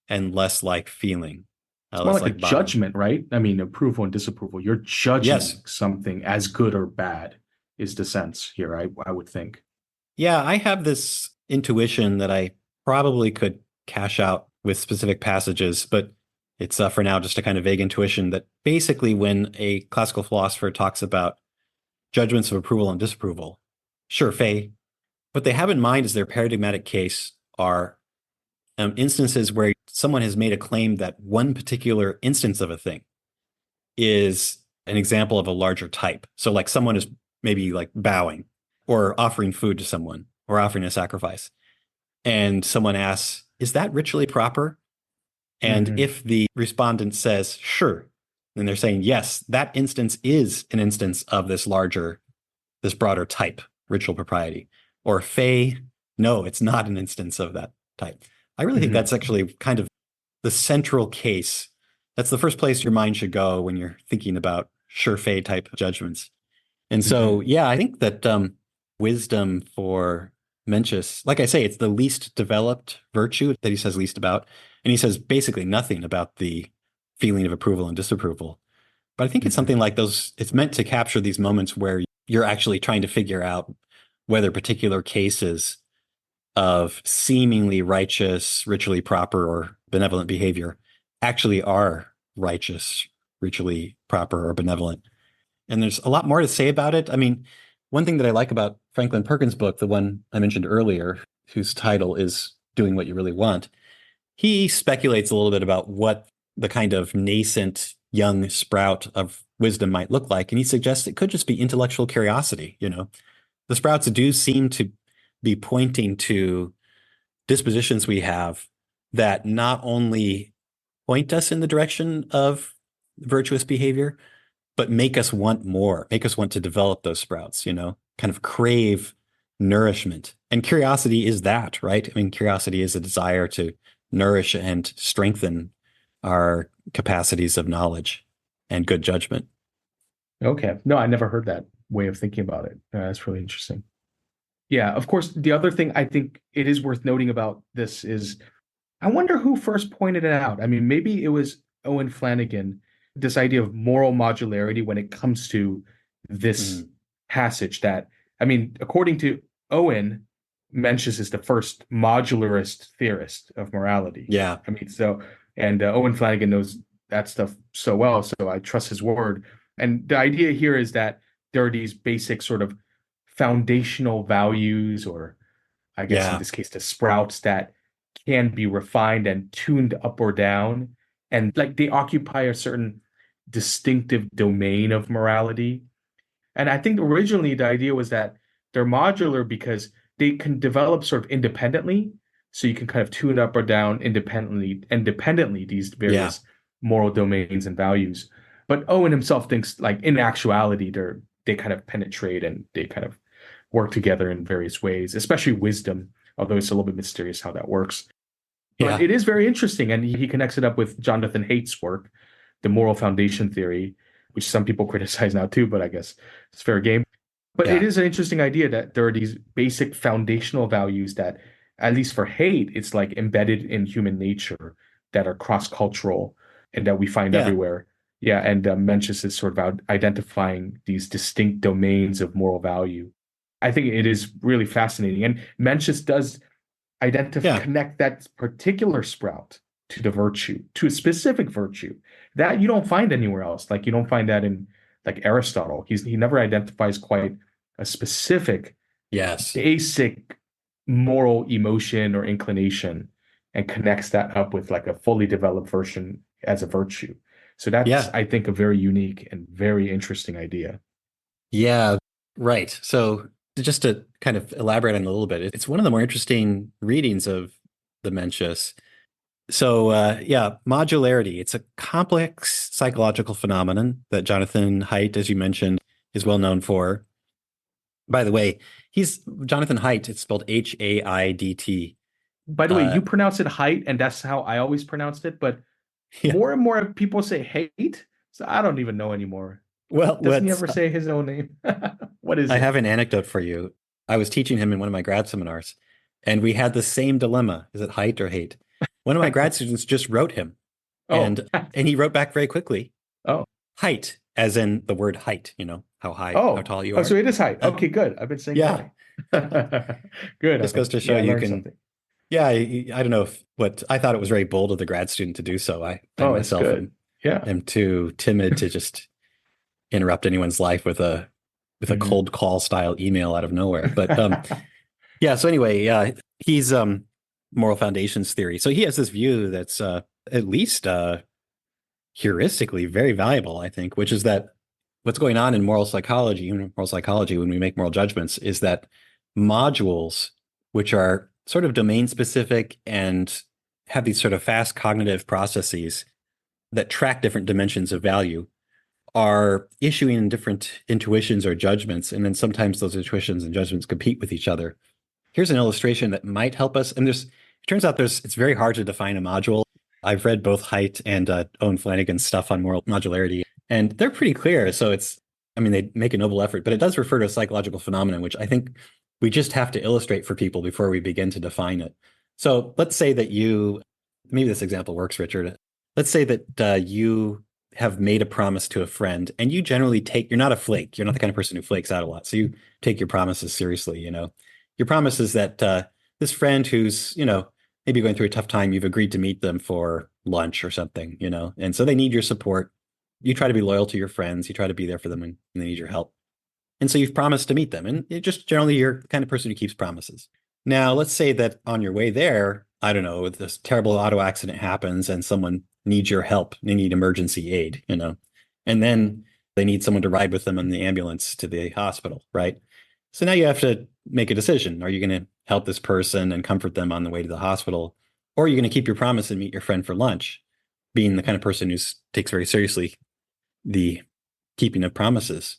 and less like feeling. It's more like a judgment, right? I mean, approval and disapproval. You're judging something as good or bad is the sense here, I would think. Yeah, I have this intuition that I probably could cash out with specific passages, but it's for now just a kind of vague intuition that basically when a classical philosopher talks about judgments of approval and disapproval, 是非, what they have in mind as their paradigmatic case are instances where someone has made a claim that one particular instance of a thing is an example of a larger type. So like someone is maybe like bowing or offering food to someone or offering a sacrifice. And someone asks, is that ritually proper? And if the respondent says, sure, then they're saying, yes, that instance is an instance of this broader type, ritual propriety. Or fei no, it's not an instance of that type. I really think that's actually kind of the central case. That's the first place your mind should go when you're thinking about sure fade type judgments. And so, yeah, I think that wisdom for Mencius, like I say, it's the least developed virtue that he says least about. And he says basically nothing about the feeling of approval and disapproval. But I think it's something like those, it's meant to capture these moments where you're actually trying to figure out whether particular cases of seemingly righteous, ritually proper, or benevolent behavior actually are righteous, ritually proper, or benevolent. And there's a lot more to say about it. I mean, one thing that I like about Franklin Perkins' book, the one I mentioned earlier, whose title is Doing What You Really Want, he speculates a little bit about what the kind of nascent young sprout of wisdom might look like. And he suggests it could just be intellectual curiosity. You know, the sprouts do seem to be pointing to dispositions we have that not only point us in the direction of virtuous behavior, but make us want more, make us want to develop those sprouts, you know, kind of crave nourishment. And curiosity is that, right? I mean, curiosity is a desire to nourish and strengthen our capacities of knowledge and good judgment. Okay. No, I never heard that way of thinking about it. That's really interesting. Yeah, of course, the other thing I think it is worth noting about this is I wonder who first pointed it out. I mean, maybe it was Owen Flanagan, this idea of moral modularity when it comes to this passage that, I mean, according to Owen, Mencius is the first modularist theorist of morality. Yeah. I mean, so, and Owen Flanagan knows that stuff so well, so I trust his word. And the idea here is that there are these basic sort of foundational values, or I guess in this case, the sprouts that can be refined and tuned up or down. And like they occupy a certain distinctive domain of morality. And I think originally the idea was that they're modular because they can develop sort of independently. So you can kind of tune up or down independently these various moral domains and values. But Owen himself thinks like in actuality, they kind of penetrate and they kind of work together in various ways, especially wisdom, although it's a little bit mysterious how that works. But it is very interesting. And he connects it up with Jonathan Haidt's work, the moral foundation theory, which some people criticize now too, but I guess it's fair game. But it is an interesting idea that there are these basic foundational values that, at least for Haidt, it's like embedded in human nature that are cross-cultural and that we find everywhere. Yeah, and Mencius is sort of identifying these distinct domains of moral value. I think it is really fascinating. And Mencius does connect that particular sprout to the virtue, to a specific virtue that you don't find anywhere else. Like you don't find that in like Aristotle. He never identifies quite a specific basic moral emotion or inclination and connects that up with like a fully developed version as a virtue. So that's, I think, a very unique and very interesting idea. Yeah, right. So just to kind of elaborate on it a little bit, it's one of the more interesting readings of the Mencius. So modularity, it's a complex psychological phenomenon that Jonathan Haidt, as you mentioned, is well known for. By the way, he's Jonathan Haidt, it's spelled Haidt. By the way, you pronounce it Haidt, and that's how I always pronounced it, but more and more people say Haidt, so I don't even know anymore. Well, doesn't he ever say his own name? What is it? I have an anecdote for you. I was teaching him in one of my grad seminars, and we had the same dilemma. Is it Haidt or Haidt? One of my grad students just wrote him, and he wrote back very quickly. Oh, Height, as in the word height, you know, how high, how tall you are. Oh, so it is height. Okay, good. I've been saying high. Good. This goes to show you can. Something. Yeah, I don't know I thought it was very bold of the grad student to do so. I myself am too timid to just interrupt anyone's life with a cold call style email out of nowhere. But so anyway, he's moral foundations theory. So he has this view that's at least heuristically very valuable, I think, which is that what's going on in moral psychology when we make moral judgments is that modules, which are sort of domain specific and have these sort of fast cognitive processes that track different dimensions of value, are issuing different intuitions or judgments. And then sometimes those intuitions and judgments compete with each other. here's an illustration that might help us. And it turns out it's very hard to define a module. I've read both Haidt and Owen Flanagan's stuff on moral modularity, and they're pretty clear. So they make a noble effort, but it does refer to a psychological phenomenon, which I think we just have to illustrate for people before we begin to define it. So let's say that maybe this example works, Richard. Let's say that you have made a promise to a friend, and you generally you're not a flake. You're not the kind of person who flakes out a lot. So you take your promises seriously, Your promise is that this friend who's, maybe going through a tough time, you've agreed to meet them for lunch or something, and so they need your support. You try to be loyal to your friends. You try to be there for them when they need your help. And so you've promised to meet them. And you're the kind of person who keeps promises. Now, let's say that on your way there, I don't know, this terrible auto accident happens and someone needs your help. They need emergency aid, and then they need someone to ride with them in the ambulance to the hospital, right? So now you have to make a decision. Are you going to help this person and comfort them on the way to the hospital? Or are you going to keep your promise and meet your friend for lunch, being the kind of person who takes very seriously the keeping of promises?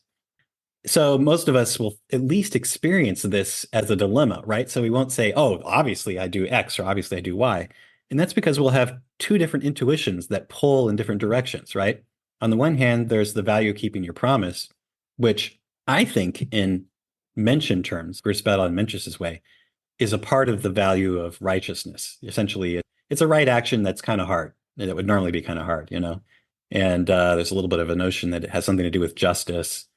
So most of us will at least experience this as a dilemma, right? So we won't say, oh, obviously I do X or obviously I do Y. And that's because we'll have two different intuitions that pull in different directions, right? On the one hand, there's the value of keeping your promise, which I think in mention terms, Aristotle and Mencius's way, is a part of the value of righteousness. Essentially, it's a right action that's kind of hard. It would normally be kind of hard, And there's a little bit of a notion that it has something to do with justice.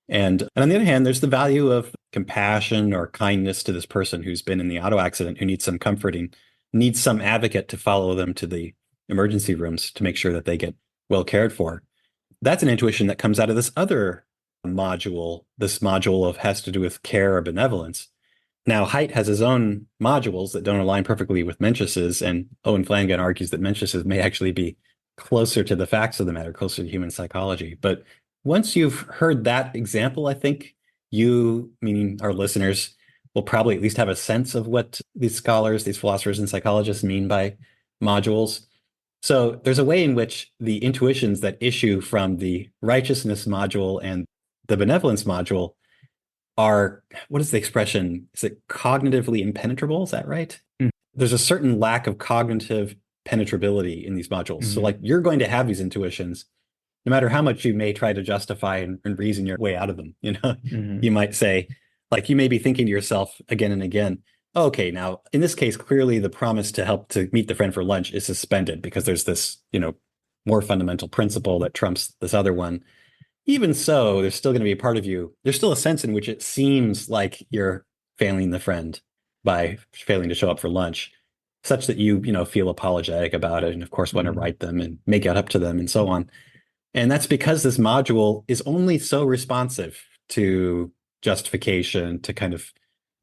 And on the other hand, there's the value of compassion or kindness to this person who's been in the auto accident, who needs some comforting, needs some advocate to follow them to the emergency rooms to make sure that they get well cared for. That's an intuition that comes out of this other module. This module has to do with care or benevolence. Now, Haidt has his own modules that don't align perfectly with Mencius's, and Owen Flanagan argues that Mencius's may actually be closer to the facts of the matter, closer to human psychology. But once you've heard that example, I think you, meaning our listeners, will probably at least have a sense of what these scholars, these philosophers and psychologists mean by modules. So there's a way in which the intuitions that issue from the righteousness module and the benevolence module are, what is the expression? Is it cognitively impenetrable? Is that right? Mm-hmm. There's a certain lack of cognitive penetrability in these modules. Mm-hmm. So you're going to have these intuitions, no matter how much you may try to justify and reason your way out of them. Mm-hmm. You might say, you may be thinking to yourself again and again, okay, now in this case, clearly the promise to help to meet the friend for lunch is suspended because there's this, more fundamental principle that trumps this other one. Even so, there's still going to be a part of you. There's still a sense in which it seems like you're failing the friend by failing to show up for lunch, such that you feel apologetic about it. And of course, want to write them and make it up to them and so on. And that's because this module is only so responsive to justification, to kind of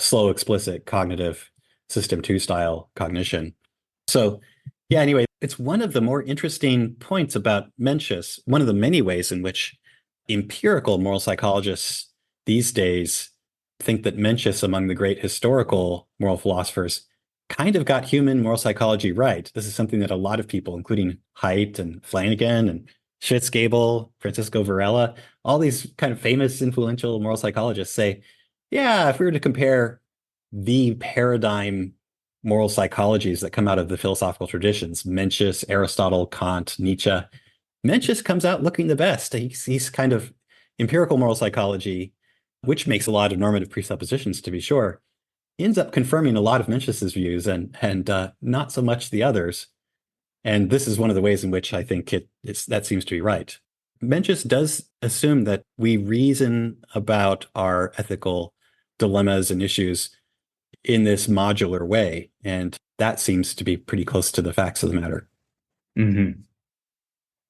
slow, explicit cognitive system 2 style cognition. So yeah, anyway, it's one of the more interesting points about Mencius, one of the many ways in which empirical moral psychologists these days think that Mencius, among the great historical moral philosophers, kind of got human moral psychology right. This is something that a lot of people, including Haidt and Flanagan and Schwitzgebel, Francisco Varela, all these kind of famous, influential moral psychologists say, yeah, if we were to compare the paradigm moral psychologies that come out of the philosophical traditions, Mencius, Aristotle, Kant, Nietzsche, Mencius comes out looking the best. He's kind of empirical moral psychology, which makes a lot of normative presuppositions, to be sure, ends up confirming a lot of Mencius's views and not so much the others. And this is one of the ways in which I think that seems to be right. Mencius does assume that we reason about our ethical dilemmas and issues in this modular way. And that seems to be pretty close to the facts of the matter. Mm-hmm.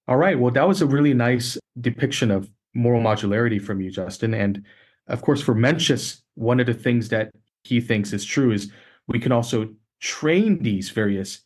All right. Well, that was a really nice depiction of moral modularity from you, Justin. And of course, for Mencius, one of the things that he thinks is true is we can also train these various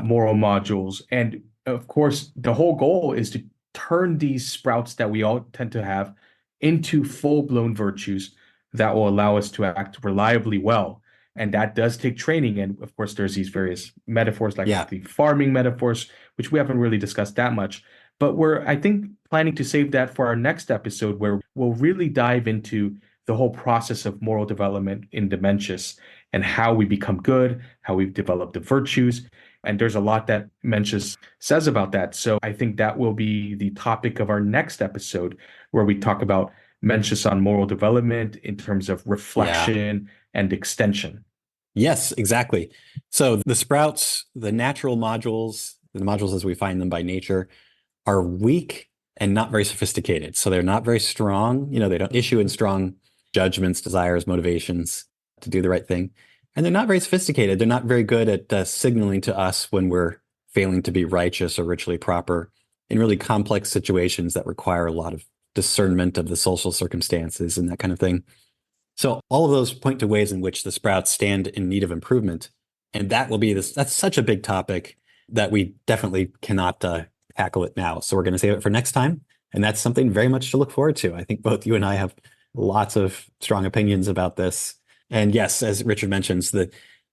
moral modules. And of course, the whole goal is to turn these sprouts that we all tend to have into full-blown virtues that will allow us to act reliably well. And that does take training. And of course, there's these various metaphors like the farming metaphors, which we haven't really discussed that much. But we're, I think, planning to save that for our next episode, where we'll really dive into the whole process of moral development in Mencius and how we become good, how we develop the virtues. And there's a lot that Mencius says about that. So I think that will be the topic of our next episode, where we talk about Mencius on moral development in terms of Yeah. reflection and extension. Yes, exactly. So the sprouts, the natural modules, the modules as we find them by nature, are weak and not very sophisticated. So they're not very strong. They don't issue in strong judgments, desires, motivations to do the right thing. And they're not very sophisticated. They're not very good at signaling to us when we're failing to be righteous or ritually proper in really complex situations that require a lot of discernment of the social circumstances and that kind of thing. So all of those point to ways in which the sprouts stand in need of improvement. And that's such a big topic that we definitely cannot tackle it now. So we're going to save it for next time. And that's something very much to look forward to. I think both you and I have lots of strong opinions about this. And yes, as Richard mentions,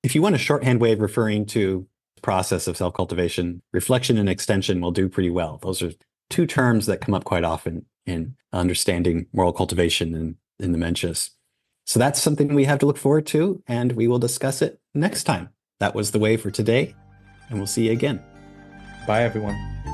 if you want a shorthand way of referring to the process of self-cultivation, reflection and extension will do pretty well. Those are two terms that come up quite often in understanding moral cultivation in the Mencius. So that's something we have to look forward to, and we will discuss it next time. That was the way for today, and we'll see you again. Bye, everyone.